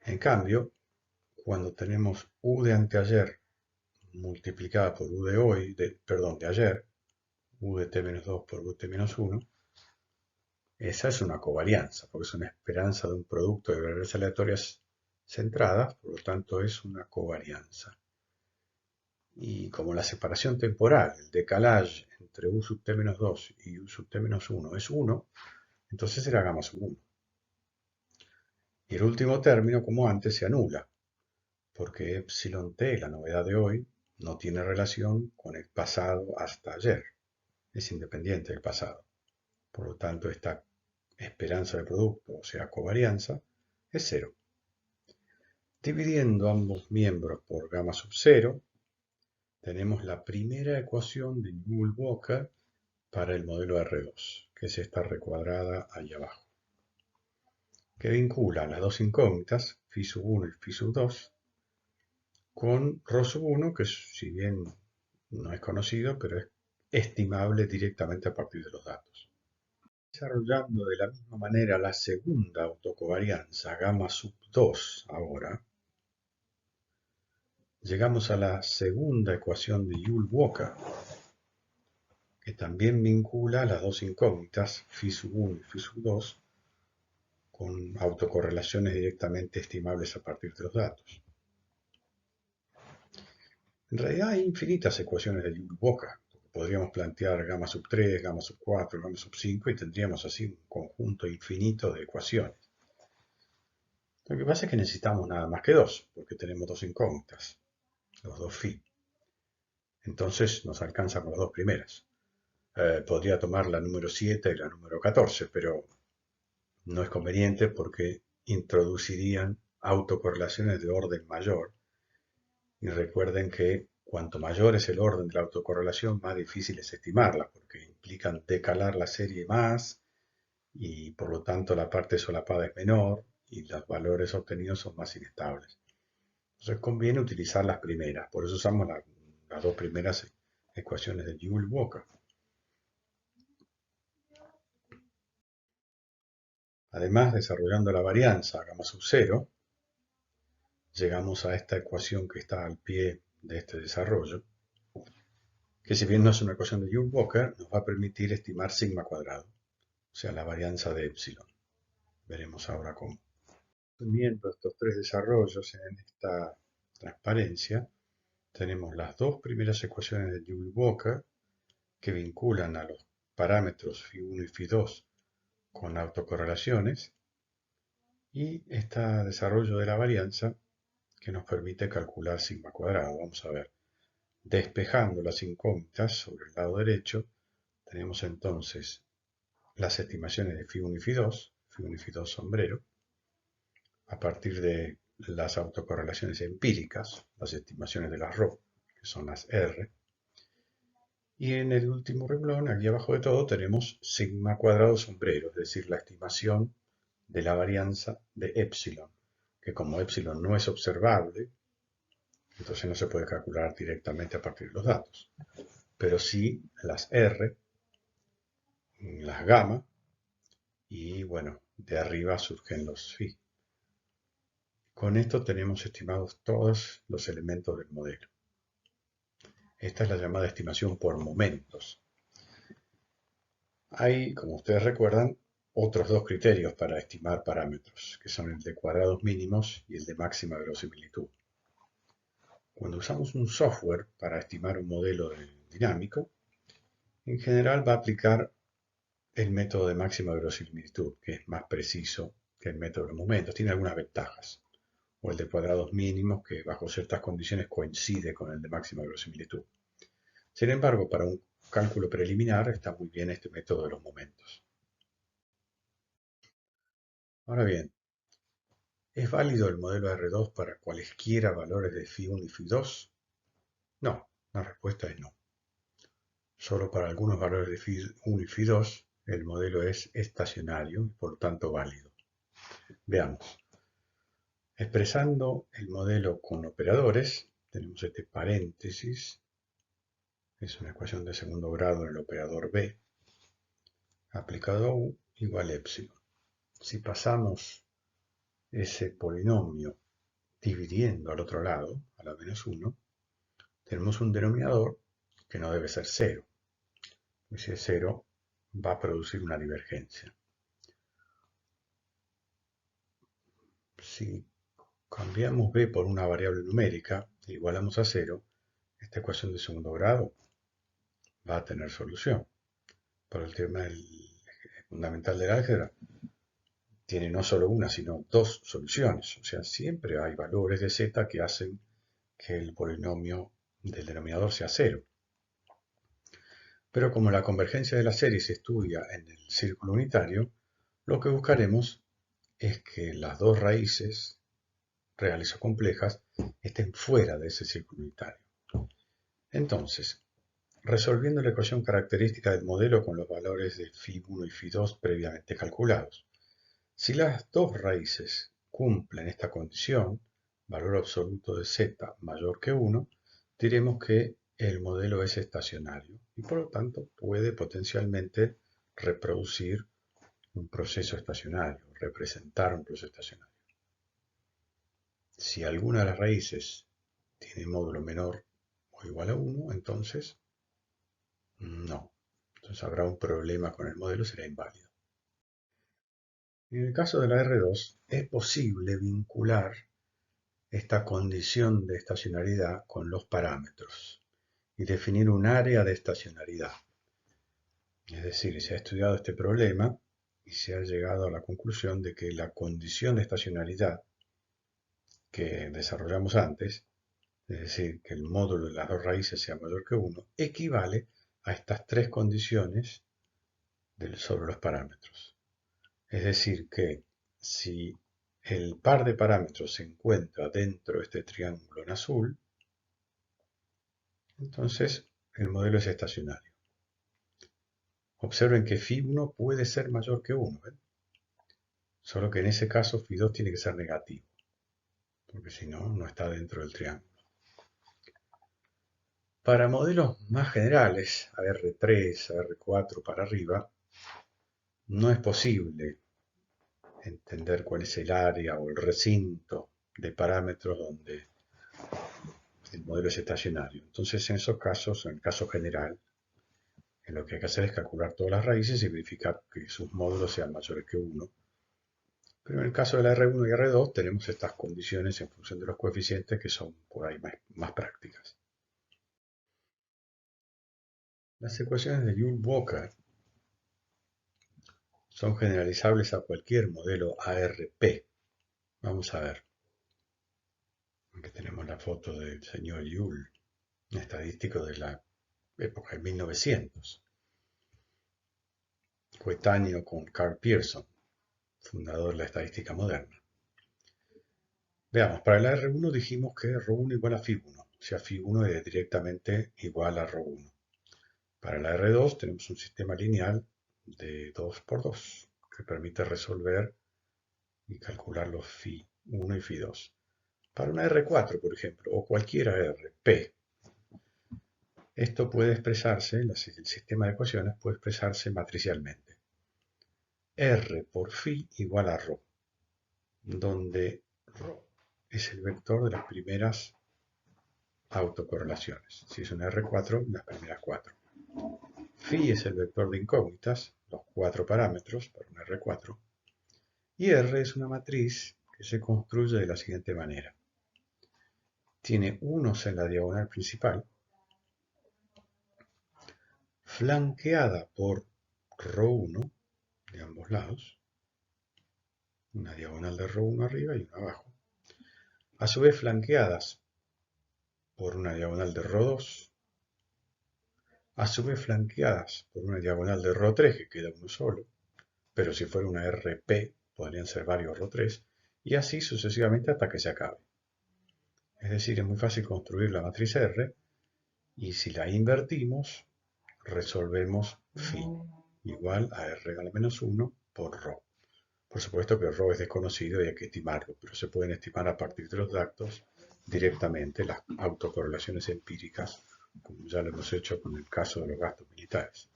En cambio, cuando tenemos u de anteayer multiplicada por u de hoy, de ayer, u de t menos 2 por u de t menos 1, esa es una covarianza, porque es una esperanza de un producto de variables aleatorias centradas, por lo tanto es una covarianza. Y como la separación temporal, el decalage entre u sub t menos 2 y u sub t menos 1 es 1, entonces será gamma sub 1. Y el último término, como antes, se anula, porque epsilon t, la novedad de hoy, no tiene relación con el pasado hasta ayer. Es independiente del pasado. Por lo tanto, esta esperanza de producto, o sea, covarianza, es 0. Dividiendo ambos miembros por gamma sub 0, tenemos la primera ecuación de Newell-Walker para el modelo R2, que es esta recuadrada ahí abajo, que vincula las dos incógnitas, phi sub 1 y phi sub 2, con ρ sub 1, que si bien no es conocido, pero es estimable directamente a partir de los datos. Desarrollando de la misma manera la segunda autocovarianza, gamma sub 2 ahora, llegamos a la segunda ecuación de Joule-Walker, que también vincula las dos incógnitas, phi sub 1 y phi sub 2, con autocorrelaciones directamente estimables a partir de los datos. En realidad hay infinitas ecuaciones de Joule-Walker. Podríamos plantear gamma sub 3, gamma sub 4, gamma sub 5 y tendríamos así un conjunto infinito de ecuaciones. Lo que pasa es que necesitamos nada más que dos, porque tenemos dos incógnitas, los dos phi. Entonces nos alcanza con las dos primeras. Podría tomar la número 7 y la número 14, pero no es conveniente porque introducirían autocorrelaciones de orden mayor. Y recuerden que cuanto mayor es el orden de la autocorrelación, más difícil es estimarla, porque implican decalar la serie más y por lo tanto la parte solapada es menor y los valores obtenidos son más inestables. Entonces conviene utilizar las primeras, por eso usamos las dos primeras ecuaciones de Joule-Walker. Además, desarrollando la varianza gamma sub 0, llegamos a esta ecuación que está al pie de este desarrollo, que si bien no es una ecuación de Joule-Walker, nos va a permitir estimar sigma cuadrado, o sea, la varianza de epsilon. Veremos ahora cómo. Uniendo estos tres desarrollos en esta transparencia, tenemos las dos primeras ecuaciones de Joule-Walker que vinculan a los parámetros φ1 y φ2 con autocorrelaciones y este desarrollo de la varianza que nos permite calcular sigma cuadrado. Vamos a ver. Despejando las incógnitas sobre el lado derecho, tenemos entonces las estimaciones de φ1 y φ2 y φ2 sombrero, a partir de las autocorrelaciones empíricas, las estimaciones de las ρ, que son las R. Y en el último renglón, aquí abajo de todo, tenemos sigma cuadrado sombrero, es decir, la estimación de la varianza de epsilon, que como epsilon no es observable, entonces no se puede calcular directamente a partir de los datos. Pero sí las R, las gamma, y bueno, de arriba surgen los phi. Con esto tenemos estimados todos los elementos del modelo. Esta es la llamada estimación por momentos. Hay, como ustedes recuerdan, otros dos criterios para estimar parámetros, que son el de cuadrados mínimos y el de máxima verosimilitud. Cuando usamos un software para estimar un modelo dinámico, en general va a aplicar el método de máxima verosimilitud, que es más preciso que el método de momentos. Tiene algunas ventajas. O el de cuadrados mínimos, que bajo ciertas condiciones coincide con el de máxima verosimilitud. Sin embargo, para un cálculo preliminar está muy bien este método de los momentos. Ahora bien, ¿es válido el modelo R2 para cualesquiera valores de φ1 y φ2? No, la respuesta es no. Solo para algunos valores de φ1 y φ2 el modelo es estacionario y por tanto válido. Veamos. Expresando el modelo con operadores, tenemos este paréntesis, es una ecuación de segundo grado en el operador B, aplicado a U igual a epsilon. Si pasamos ese polinomio dividiendo al otro lado, a la menos 1, tenemos un denominador que no debe ser 0. Y si es 0, va a producir una divergencia. Si cambiamos b por una variable numérica e igualamos a 0, esta ecuación de segundo grado va a tener solución. Pero el tema fundamental del álgebra tiene no solo una, sino dos soluciones. O sea, siempre hay valores de z que hacen que el polinomio del denominador sea 0. Pero como la convergencia de la serie se estudia en el círculo unitario, lo que buscaremos es que las dos raíces, reales o complejas, estén fuera de ese círculo unitario. Entonces, resolviendo la ecuación característica del modelo con los valores de φ1 y φ2 previamente calculados, si las dos raíces cumplen esta condición, valor absoluto de z mayor que 1, diremos que el modelo es estacionario y por lo tanto puede potencialmente reproducir un proceso estacionario, representar un proceso estacionario. Si alguna de las raíces tiene módulo menor o igual a 1, entonces no. Entonces habrá un problema con el modelo, será inválido. En el caso de la R2, es posible vincular esta condición de estacionariedad con los parámetros y definir un área de estacionariedad. Es decir, se ha estudiado este problema y se ha llegado a la conclusión de que la condición de estacionariedad que desarrollamos antes, es decir, que el módulo de las dos raíces sea mayor que 1, equivale a estas tres condiciones sobre los parámetros. Es decir, que si el par de parámetros se encuentra dentro de este triángulo en azul, entonces el modelo es estacionario. Observen que φ1 puede ser mayor que 1, ¿ven? Solo que en ese caso φ2 tiene que ser negativo, porque si no, no está dentro del triángulo. Para modelos más generales, AR3, AR4 para arriba, no es posible entender cuál es el área o el recinto de parámetros donde el modelo es estacionario. Entonces, en esos casos, en el caso general, lo que hay que hacer es calcular todas las raíces y verificar que sus módulos sean mayores que 1. Pero en el caso de la R1 y R2 tenemos estas condiciones en función de los coeficientes que son por ahí más prácticas. Las ecuaciones de Joule-Walker son generalizables a cualquier modelo ARP. Vamos a ver. Aquí tenemos la foto del señor Joule, un estadístico de la época de 1900, coetáneo con Carl Pearson, fundador de la estadística moderna. Veamos, para el R1 dijimos que ρ1 igual a φ1, o sea, φ1 es directamente igual a ρ1. Para la R2 tenemos un sistema lineal de 2 por 2 que permite resolver y calcular los φ1 y φ2. Para una R4, por ejemplo, o cualquier R, P, esto puede expresarse, el sistema de ecuaciones puede expresarse matricialmente. R por φ igual a ρ, donde ρ es el vector de las primeras autocorrelaciones. Si es una R4, las primeras 4. Φ es el vector de incógnitas, los 4 parámetros para una R4. Y R es una matriz que se construye de la siguiente manera. Tiene unos en la diagonal principal, flanqueada por ρ1 de ambos lados, una diagonal de ρ1 arriba y una abajo, a su vez flanqueadas por una diagonal de ρ2, a su vez flanqueadas por una diagonal de ρ3 que queda uno solo, pero si fuera una RP podrían ser varios ρ3, y así sucesivamente hasta que se acabe. Es decir, es muy fácil construir la matriz R, y si la invertimos, resolvemos φ igual a R a la menos 1 por ρ. Por supuesto que ρ es desconocido y hay que estimarlo, pero se pueden estimar a partir de los datos directamente las autocorrelaciones empíricas, como ya lo hemos hecho con el caso de los gastos militares.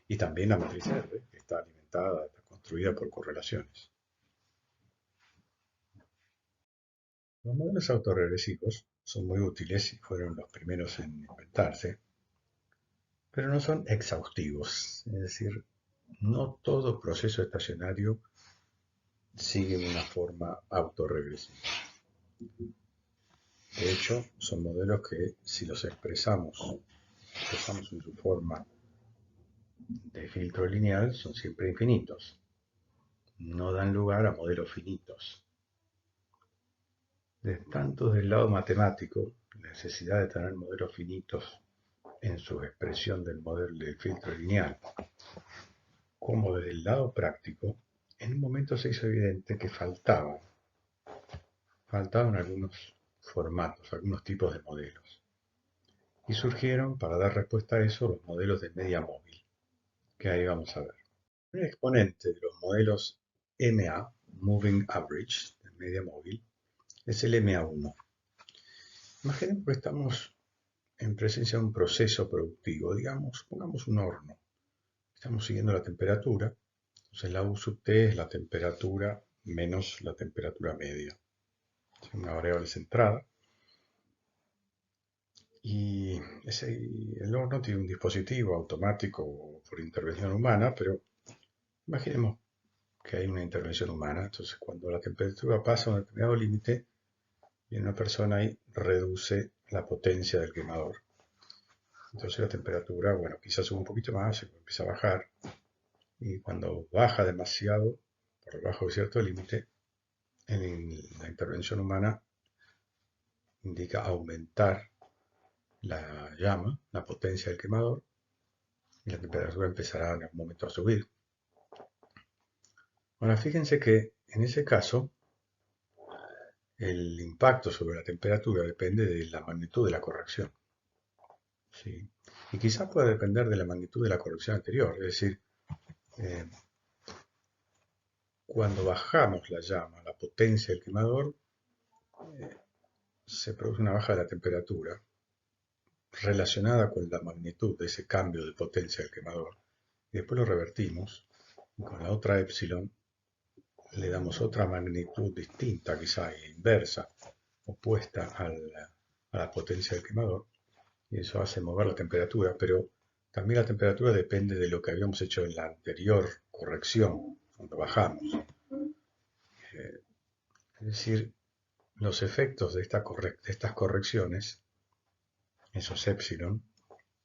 Y también la matriz R, que está alimentada, está construida por correlaciones. Los modelos autorregresivos son muy útiles y fueron los primeros en inventarse, pero no son exhaustivos, es decir, no todo proceso estacionario sigue una forma autorregresiva. De hecho, son modelos que si los expresamos en su forma de filtro lineal, son siempre infinitos. No dan lugar a modelos finitos. Tanto del lado matemático, la necesidad de tener modelos finitos en su expresión del modelo del filtro lineal, como desde el lado práctico, en un momento se hizo evidente que faltaban algunos formatos, algunos tipos de modelos. Y surgieron, para dar respuesta a eso, los modelos de media móvil, que ahí vamos a ver. Un exponente de los modelos MA, Moving Average, de media móvil, es el MA1. Imaginemos que estamos en presencia de un proceso productivo, digamos, pongamos un horno. Estamos siguiendo la temperatura, entonces la U sub T es la temperatura menos la temperatura media. Es una variable centrada. Y el horno tiene un dispositivo automático por intervención humana, pero imaginemos que hay una intervención humana. Entonces, cuando la temperatura pasa a un determinado límite, viene una persona ahí reduce la potencia del quemador. Entonces la temperatura, bueno, quizás sube un poquito más, empieza a bajar. Y cuando baja demasiado, por debajo de cierto límite, en la intervención humana indica aumentar la llama, la potencia del quemador, y la temperatura empezará en algún momento a subir. Ahora fíjense que en ese caso el impacto sobre la temperatura depende de la magnitud de la corrección, ¿sí? Y quizás pueda depender de la magnitud de la corrección anterior, es decir, eh, cuando bajamos la llama, la potencia del quemador, se produce una baja de la temperatura relacionada con la magnitud de ese cambio de potencia del quemador. Y después lo revertimos y con la otra epsilon le damos otra magnitud distinta, quizá inversa, opuesta a la potencia del quemador, y eso hace mover la temperatura, pero también la temperatura depende de lo que habíamos hecho en la anterior corrección, cuando bajamos. Es decir, los efectos de estas correcciones, esos epsilon,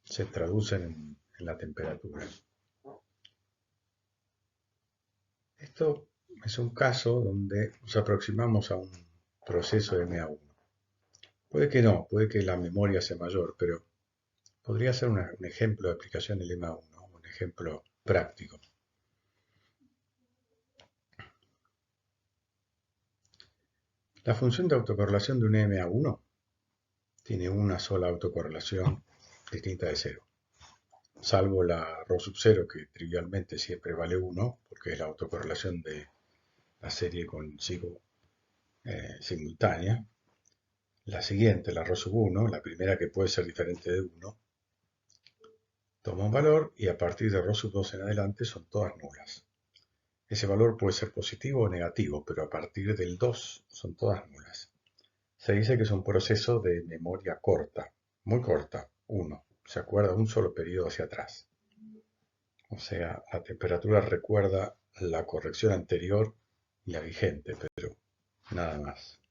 se traducen en la temperatura. Esto es un caso donde nos aproximamos a un proceso de MA1. Puede que no, puede que la memoria sea mayor, pero podría ser un ejemplo de aplicación del MA1, un ejemplo práctico. La función de autocorrelación de un MA1 tiene una sola autocorrelación distinta de 0, salvo la ρ sub 0, que trivialmente siempre vale 1, porque es la autocorrelación de la serie consigo simultánea. La siguiente, la ρ sub 1, la primera que puede ser diferente de 1, toma un valor y a partir de ρ sub 2 en adelante son todas nulas. Ese valor puede ser positivo o negativo, pero a partir del 2 son todas nulas. Se dice que es un proceso de memoria corta, muy corta, 1. Se acuerda un solo periodo hacia atrás. O sea, la temperatura recuerda la corrección anterior y la vigente, pero nada más.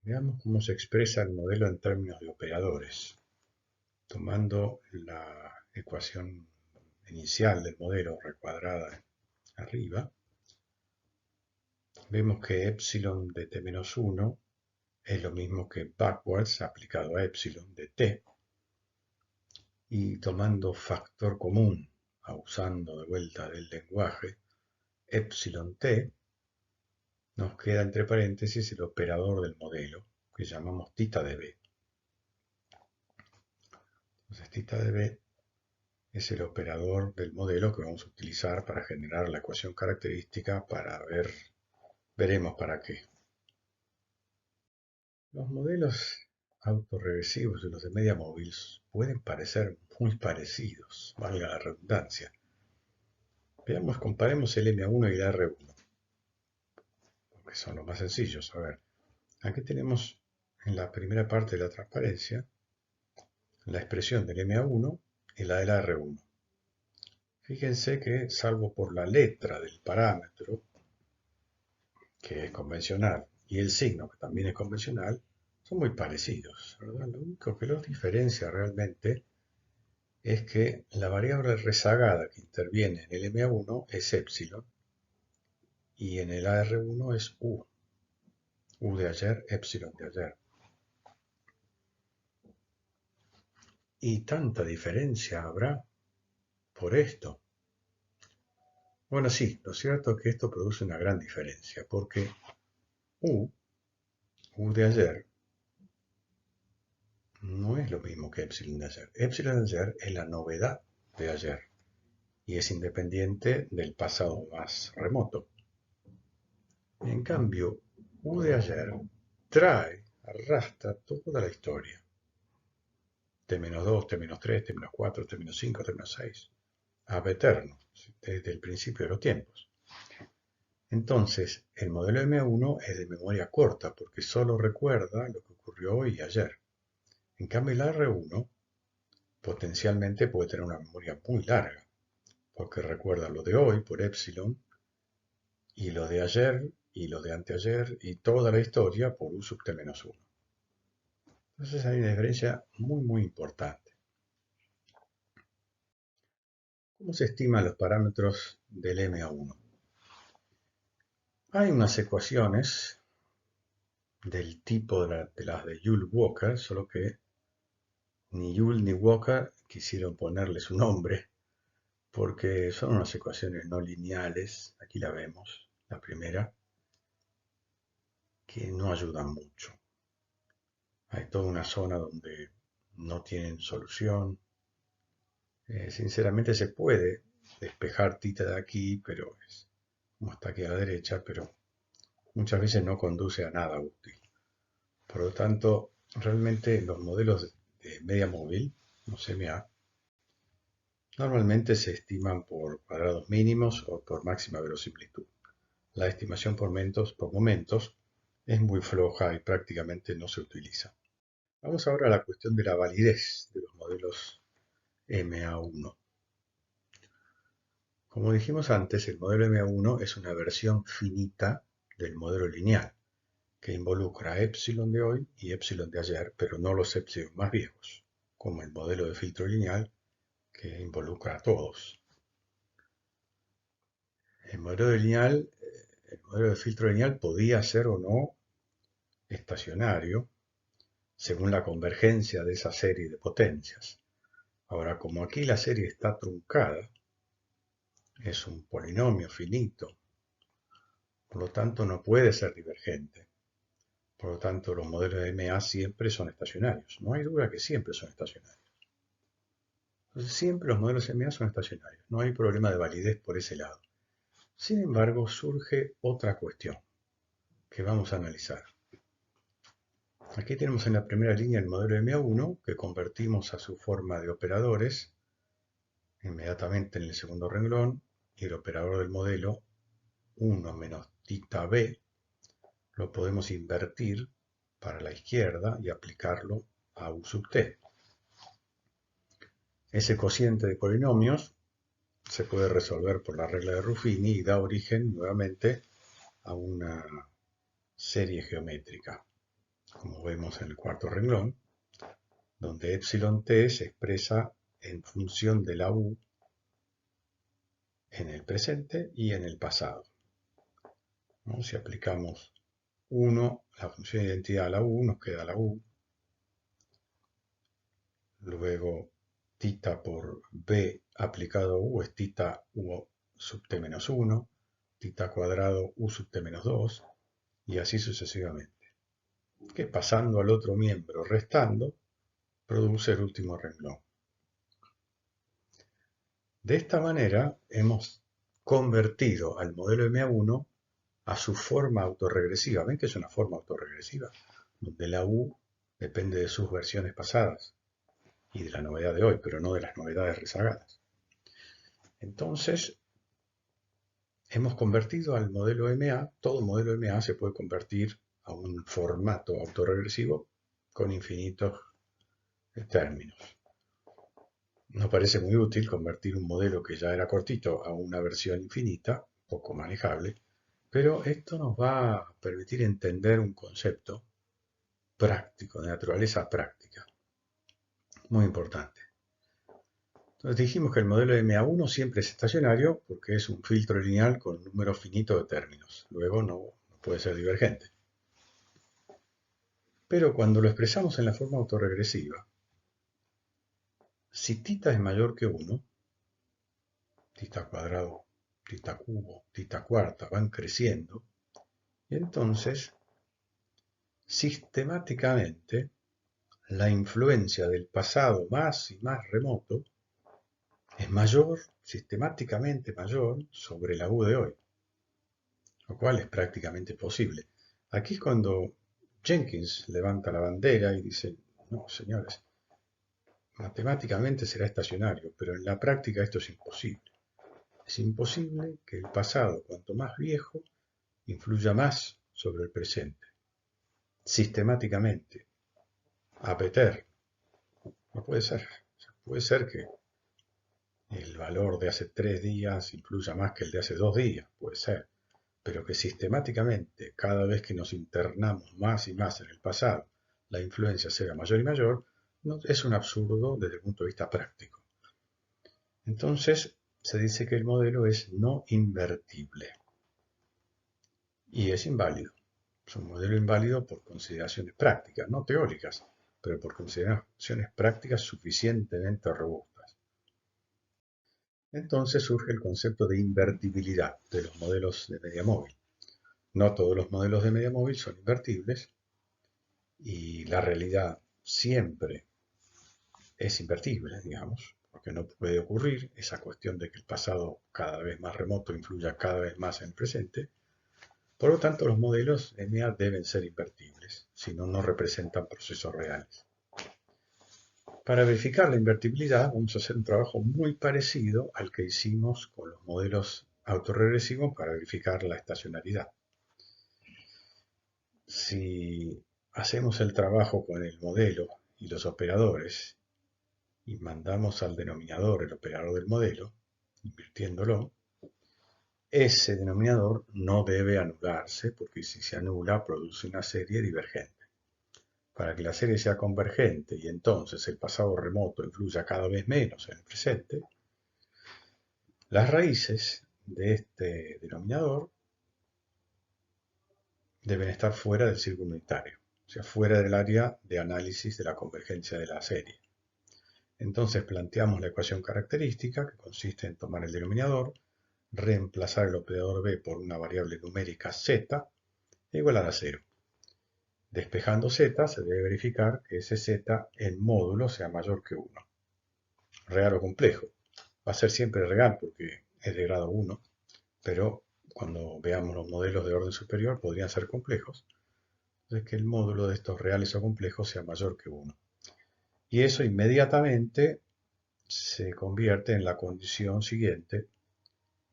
Veamos cómo se expresa el modelo en términos de operadores. Tomando la ecuación inicial del modelo recuadrada arriba, vemos que epsilon de t-1 es lo mismo que backwards aplicado a epsilon de t, y tomando factor común, usando de vuelta del lenguaje, epsilon t, nos queda entre paréntesis el operador del modelo, que llamamos θ de b. Entonces θ de b es el operador del modelo que vamos a utilizar para generar la ecuación característica para veremos para qué. Los modelos autorregresivos y los de media móvil pueden parecer muy parecidos, valga la redundancia. Veamos, comparemos el MA1 y el R1, porque son los más sencillos. A ver, aquí tenemos en la primera parte de la transparencia la expresión del MA1 y la del R1. Fíjense que, salvo por la letra del parámetro, que es convencional, y el signo, que también es convencional, son muy parecidos, ¿verdad? Lo único que los diferencia realmente es que la variable rezagada que interviene en el MA1 es epsilon y en el AR1 es U. U de ayer, epsilon de ayer. ¿Y tanta diferencia habrá por esto? Bueno, sí, lo cierto es que esto produce una gran diferencia, porque U de ayer, no es lo mismo que epsilon de ayer. Epsilon de ayer es la novedad de ayer y es independiente del pasado más remoto. En cambio, U de ayer arrastra toda la historia. T-2, T-3, T-4, T-5, T-6. Ab eterno, desde el principio de los tiempos. Entonces, el modelo M1 es de memoria corta porque solo recuerda lo que ocurrió hoy y ayer. En cambio, el R1 potencialmente puede tener una memoria muy larga, porque recuerda lo de hoy por epsilon, y lo de ayer, y lo de anteayer, y toda la historia por U sub t-1. Entonces hay una diferencia muy importante. ¿Cómo se estiman los parámetros del MA1? Hay unas ecuaciones del tipo de las de Joule-Walker, solo que ni Joule ni Walker quisieron ponerle su nombre porque son unas ecuaciones no lineales, aquí la vemos, la primera, que no ayudan mucho. Hay toda una zona donde no tienen solución. Sinceramente se puede despejar tita de aquí, pero es como está aquí a la derecha, pero muchas veces no conduce a nada útil. Por lo tanto, realmente los modelos de media móvil, los MA, normalmente se estiman por cuadrados mínimos o por máxima verosimilitud. La estimación por momentos es muy floja y prácticamente no se utiliza. Vamos ahora a la cuestión de la validez de los modelos MA1. Como dijimos antes, el modelo MA1 es una versión finita del modelo lineal, que involucra epsilon de hoy y epsilon de ayer, pero no los epsilon más viejos, como el modelo de filtro lineal, que involucra a todos. El modelo el modelo de filtro lineal podía ser o no estacionario, según la convergencia de esa serie de potencias. Ahora, como aquí la serie está truncada, es un polinomio finito, por lo tanto no puede ser divergente. Por lo tanto, los modelos de MA siempre son estacionarios. No hay duda que siempre son estacionarios. Entonces, siempre los modelos MA son estacionarios. No hay problema de validez por ese lado. Sin embargo, surge otra cuestión que vamos a analizar. Aquí tenemos en la primera línea el modelo MA1 que convertimos a su forma de operadores inmediatamente en el segundo renglón, y el operador del modelo 1 menos tita b lo podemos invertir para la izquierda y aplicarlo a u sub t. Ese cociente de polinomios se puede resolver por la regla de Ruffini y da origen nuevamente a una serie geométrica, como vemos en el cuarto renglón, donde epsilon t se expresa en función de la u en el presente y en el pasado. ¿No? Si aplicamos 1, la función de identidad a la u, nos queda la u. Luego, tita por b aplicado a u es tita u sub t menos 1, tita cuadrado u sub t menos 2, y así sucesivamente. Que pasando al otro miembro restando, produce el último renglón. De esta manera, hemos convertido al modelo MA1 a su forma autorregresiva. ¿Ven que es una forma autorregresiva? Donde la U depende de sus versiones pasadas y de la novedad de hoy, pero no de las novedades rezagadas. Entonces, hemos convertido al modelo MA, todo modelo MA se puede convertir a un formato autorregresivo con infinitos términos. Nos parece muy útil convertir un modelo que ya era cortito a una versión infinita, poco manejable, pero esto nos va a permitir entender un concepto práctico, de naturaleza práctica, muy importante. Entonces dijimos que el modelo de MA1 siempre es estacionario porque es un filtro lineal con un número finito de términos. Luego no puede ser divergente. Pero cuando lo expresamos en la forma autorregresiva, si tita es mayor que 1, tita cuadrado, tita cubo, tita cuarta van creciendo, y entonces sistemáticamente la influencia del pasado más y más remoto es mayor, sistemáticamente mayor, sobre la U de hoy, lo cual es prácticamente posible. Aquí es cuando Jenkins levanta la bandera y dice, no, señores, matemáticamente será estacionario, pero en la práctica esto es imposible. Es imposible que el pasado, cuanto más viejo, influya más sobre el presente. Sistemáticamente. A Peter. No puede ser. Puede ser que el valor de hace 3 días influya más que el de hace 2 días. Puede ser. Pero que sistemáticamente, cada vez que nos internamos más y más en el pasado, la influencia sea mayor y mayor, no, es un absurdo desde el punto de vista práctico. Entonces, se dice que el modelo es no invertible. Y es inválido. Es un modelo inválido por consideraciones prácticas, no teóricas, pero por consideraciones prácticas suficientemente robustas. Entonces surge el concepto de invertibilidad de los modelos de media móvil. No todos los modelos de media móvil son invertibles y la realidad siempre es invertible, digamos, porque no puede ocurrir esa cuestión de que el pasado cada vez más remoto influya cada vez más en el presente. Por lo tanto, los modelos MA deben ser invertibles, si no, no representan procesos reales. Para verificar la invertibilidad vamos a hacer un trabajo muy parecido al que hicimos con los modelos autorregresivos para verificar la estacionalidad. Si hacemos el trabajo con el modelo y los operadores y mandamos al denominador el operador del modelo, invirtiéndolo, ese denominador no debe anularse porque si se anula produce una serie divergente. Para que la serie sea convergente y entonces el pasado remoto influya cada vez menos en el presente, las raíces de este denominador deben estar fuera del círculo unitario, o sea, fuera del área de análisis de la convergencia de la serie. Entonces planteamos la ecuación característica, que consiste en tomar el denominador, reemplazar el operador b por una variable numérica z e igualar a 0. Despejando z, se debe verificar que ese z en módulo sea mayor que 1. Real o complejo. Va a ser siempre real porque es de grado 1, pero cuando veamos los modelos de orden superior podrían ser complejos, de que el módulo de estos reales o complejos sea mayor que 1. Y eso inmediatamente se convierte en la condición siguiente,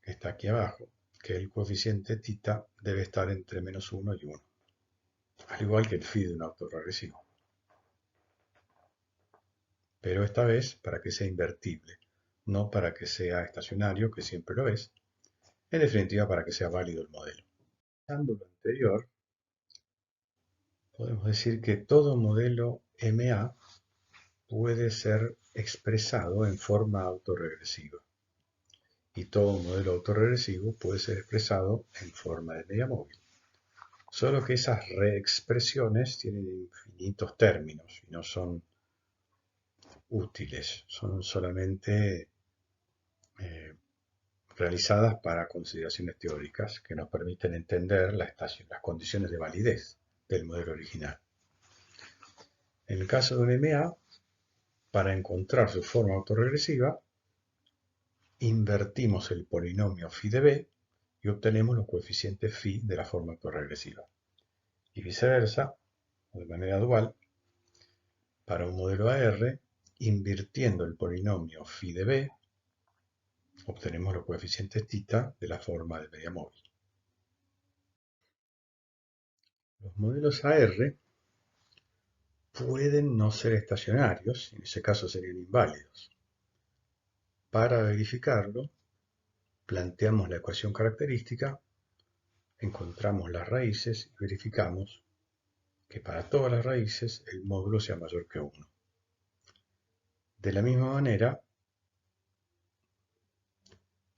que está aquí abajo, que el coeficiente θ debe estar entre menos 1 y 1, al igual que el phi de un autorregresivo. Pero esta vez para que sea invertible, no para que sea estacionario, que siempre lo es, en definitiva para que sea válido el modelo. Usando lo anterior, podemos decir que todo modelo MA puede ser expresado en forma autorregresiva y todo modelo autorregresivo puede ser expresado en forma de media móvil. Solo que esas reexpresiones tienen infinitos términos y no son útiles, son solamente realizadas para consideraciones teóricas que nos permiten entender las condiciones de validez del modelo original. En el caso de un MA, para encontrar su forma autorregresiva, invertimos el polinomio phi de b y obtenemos los coeficientes phi de la forma autorregresiva. Y viceversa, o de manera dual, para un modelo AR, invirtiendo el polinomio phi de b, obtenemos los coeficientes θ de la forma de media móvil. Los modelos AR pueden no ser estacionarios, en ese caso serían inválidos. Para verificarlo, planteamos la ecuación característica, encontramos las raíces y verificamos que para todas las raíces el módulo sea mayor que 1. De la misma manera,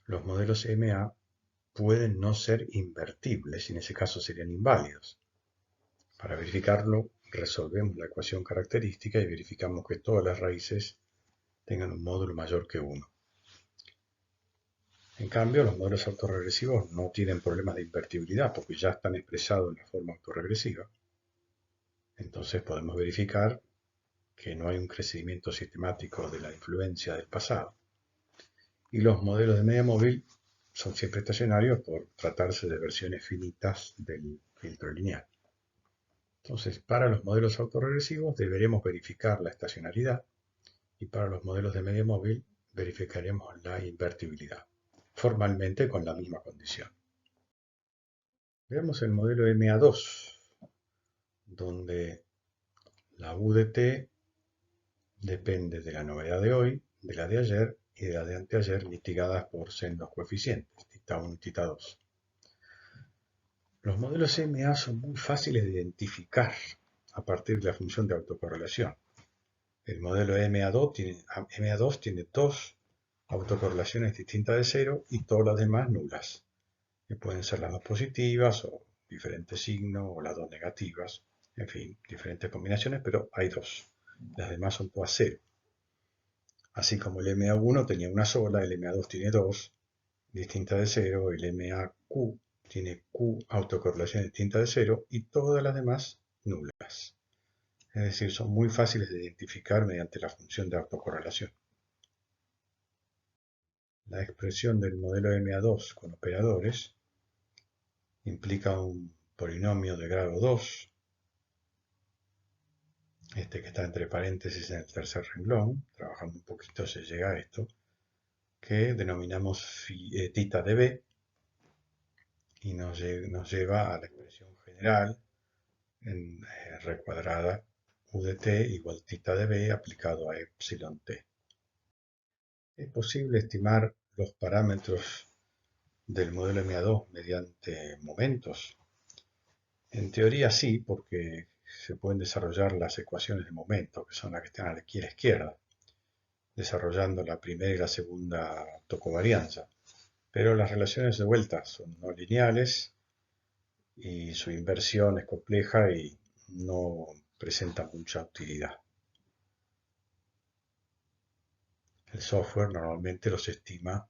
los modelos MA pueden no ser invertibles, y en ese caso serían inválidos. Para verificarlo, resolvemos la ecuación característica y verificamos que todas las raíces tengan un módulo mayor que 1. En cambio, los modelos autorregresivos no tienen problemas de invertibilidad porque ya están expresados en la forma autorregresiva. Entonces podemos verificar que no hay un crecimiento sistemático de la influencia del pasado. Y los modelos de media móvil son siempre estacionarios por tratarse de versiones finitas del filtro lineal. Entonces, para los modelos autorregresivos deberemos verificar la estacionalidad y para los modelos de media móvil verificaremos la invertibilidad, formalmente con la misma condición. Veamos el modelo MA2, donde la U de t depende de la novedad de hoy, de la de ayer y de la de anteayer mitigadas por sendos coeficientes, θ1 y θ2. Los modelos MA son muy fáciles de identificar a partir de la función de autocorrelación. El modelo MA2 tiene dos autocorrelaciones distintas de 0 y todas las demás nulas, que pueden ser las dos positivas o diferentes signos o las dos negativas, en fin, diferentes combinaciones, pero hay dos. Las demás son todas 0. Así como el MA1 tenía una sola, el MA2 tiene dos, distinta de cero, el MAQ tiene Q autocorrelación distinta de cero y todas las demás nulas. Es decir, son muy fáciles de identificar mediante la función de autocorrelación. La expresión del modelo MA2 con operadores implica un polinomio de grado 2, este que está entre paréntesis en el tercer renglón, trabajando un poquito se llega a esto, que denominamos tita de b y nos lleva a la expresión general en r cuadrada u de t igual tita de b aplicado a epsilon t. ¿Es posible estimar los parámetros del modelo MA2 mediante momentos? En teoría sí, porque se pueden desarrollar las ecuaciones de momento, que son las que están aquí a la izquierda, desarrollando la primera y la segunda tocovarianza. Pero las relaciones de vuelta son no lineales y su inversión es compleja y no presenta mucha utilidad. El software normalmente los estima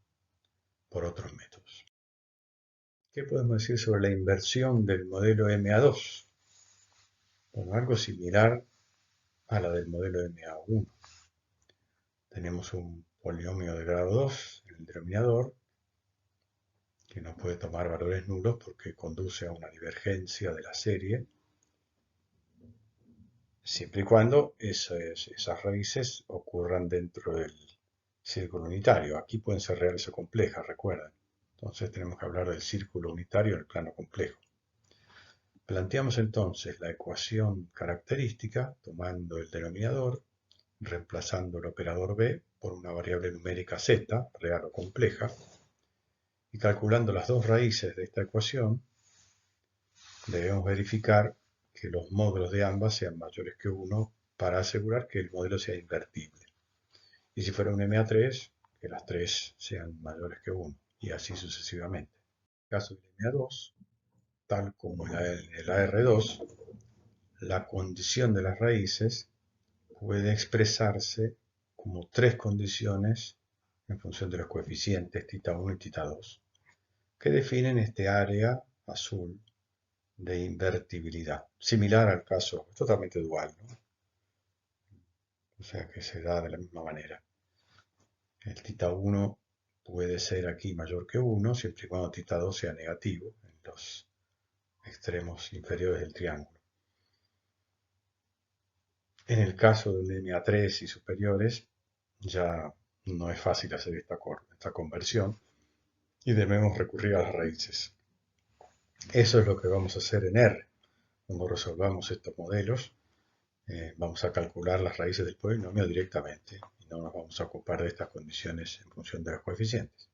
por otros métodos. ¿Qué podemos decir sobre la inversión del modelo MA2? Bueno, algo similar a la del modelo MA1. Tenemos un polinomio de grado 2 en el denominador que no puede tomar valores nulos porque conduce a una divergencia de la serie, siempre y cuando esas raíces ocurran dentro del círculo unitario. Aquí pueden ser reales o complejas, recuerden. Entonces tenemos que hablar del círculo unitario en el plano complejo. Planteamos entonces la ecuación característica tomando el denominador, reemplazando el operador b por una variable numérica z, real o compleja, y calculando las dos raíces de esta ecuación, debemos verificar que los módulos de ambas sean mayores que 1 para asegurar que el modelo sea invertible. Y si fuera un MA3, que las tres sean mayores que 1, y así sucesivamente. En el caso del MA2, tal como en el AR2, la condición de las raíces puede expresarse como tres condiciones en función de los coeficientes θ1 y θ2, que definen este área azul de invertibilidad, similar al caso, totalmente dual, ¿no? O sea que se da de la misma manera. El θ1 puede ser aquí mayor que 1, siempre y cuando θ2 sea negativo en los extremos inferiores del triángulo. En el caso del MA3 y superiores, ya no es fácil hacer esta conversión y debemos recurrir a las raíces. Eso es lo que vamos a hacer en R. Cuando resolvamos estos modelos, vamos a calcular las raíces del polinomio directamente y no nos vamos a ocupar de estas condiciones en función de los coeficientes.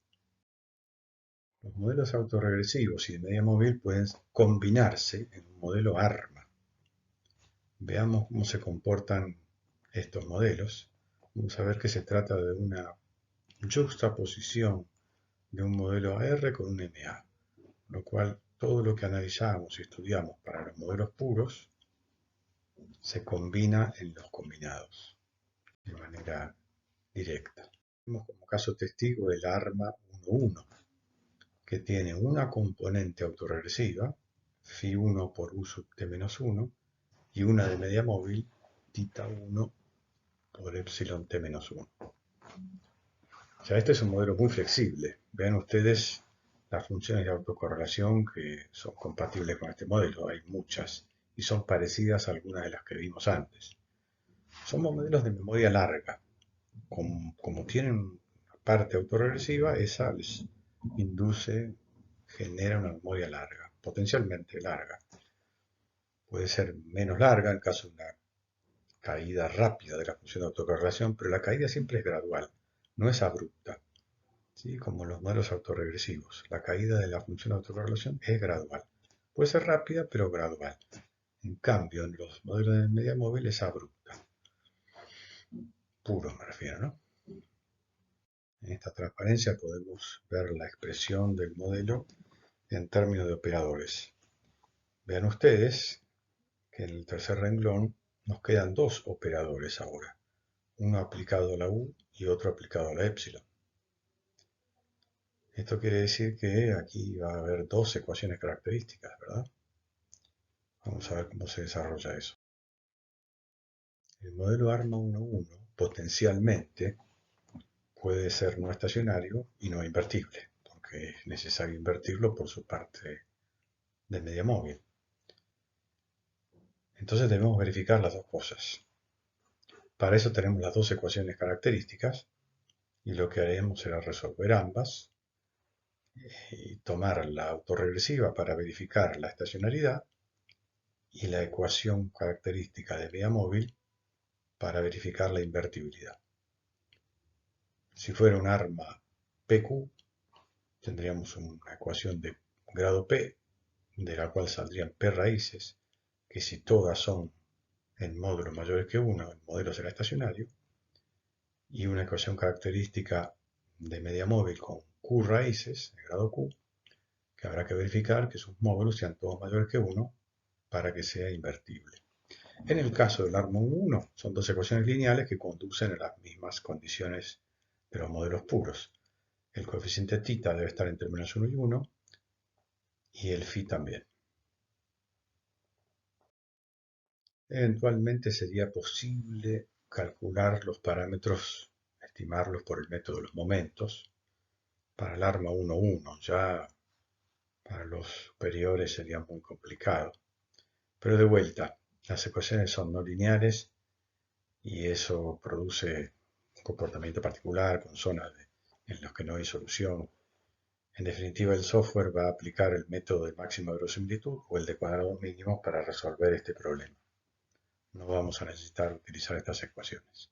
Los modelos autorregresivos y de media móvil pueden combinarse en un modelo ARMA. Veamos cómo se comportan estos modelos. Vamos a ver que se trata de una juxtaposición de un modelo AR con un MA, lo cual todo lo que analizamos y estudiamos para los modelos puros se combina en los combinados de manera directa. Tenemos como caso testigo el ARMA 1.1, que tiene una componente autorregresiva, φ1 por u sub t menos 1, y una de media móvil, θ1 por epsilon t menos 1. O sea, este es un modelo muy flexible. Vean ustedes las funciones de autocorrelación que son compatibles con este modelo. Hay muchas y son parecidas a algunas de las que vimos antes. Son modelos de memoria larga. Como tienen una parte autorregresiva, esa les genera una memoria larga, potencialmente larga. Puede ser menos larga en caso de una caída rápida de la función de autocorrelación, pero la caída siempre es gradual, no es abrupta. ¿Sí? Como los modelos autorregresivos, la caída de la función de autocorrelación es gradual. Puede ser rápida, pero gradual. En cambio, en los modelos de media móvil es abrupta. Puro me refiero, ¿no? En esta transparencia podemos ver la expresión del modelo en términos de operadores. Vean ustedes que en el tercer renglón nos quedan dos operadores ahora. Uno aplicado a la U y otro aplicado a la epsilon. Esto quiere decir que aquí va a haber dos ecuaciones características, ¿verdad? Vamos a ver cómo se desarrolla eso. El modelo ARMA 1.1 potencialmente puede ser no estacionario y no invertible, porque es necesario invertirlo por su parte de media móvil. Entonces debemos verificar las dos cosas. Para eso tenemos las dos ecuaciones características y lo que haremos será resolver ambas y tomar la autorregresiva para verificar la estacionariedad y la ecuación característica de media móvil para verificar la invertibilidad. Si fuera un arma PQ, tendríamos una ecuación de grado P, de la cual saldrían P raíces, que si todas son en módulos mayores que 1, el modelo será estacionario, y una ecuación característica de media móvil con Q raíces, de grado Q, que habrá que verificar que sus módulos sean todos mayores que 1 para que sea invertible. En el caso del ARMA 1, son dos ecuaciones lineales que conducen a las mismas condiciones de los modelos puros. El coeficiente θ debe estar entre menos 1 y 1 y el phi también. Eventualmente sería posible calcular los parámetros, estimarlos por el método de los momentos para el ARMA 1.1. Ya para los superiores sería muy complicado. Pero de vuelta, las ecuaciones son no lineares y eso produce un comportamiento particular con zonas en las que no hay solución. En definitiva, el software va a aplicar el método de máxima verosimilitud o el de cuadrados mínimos para resolver este problema. No vamos a necesitar utilizar estas ecuaciones.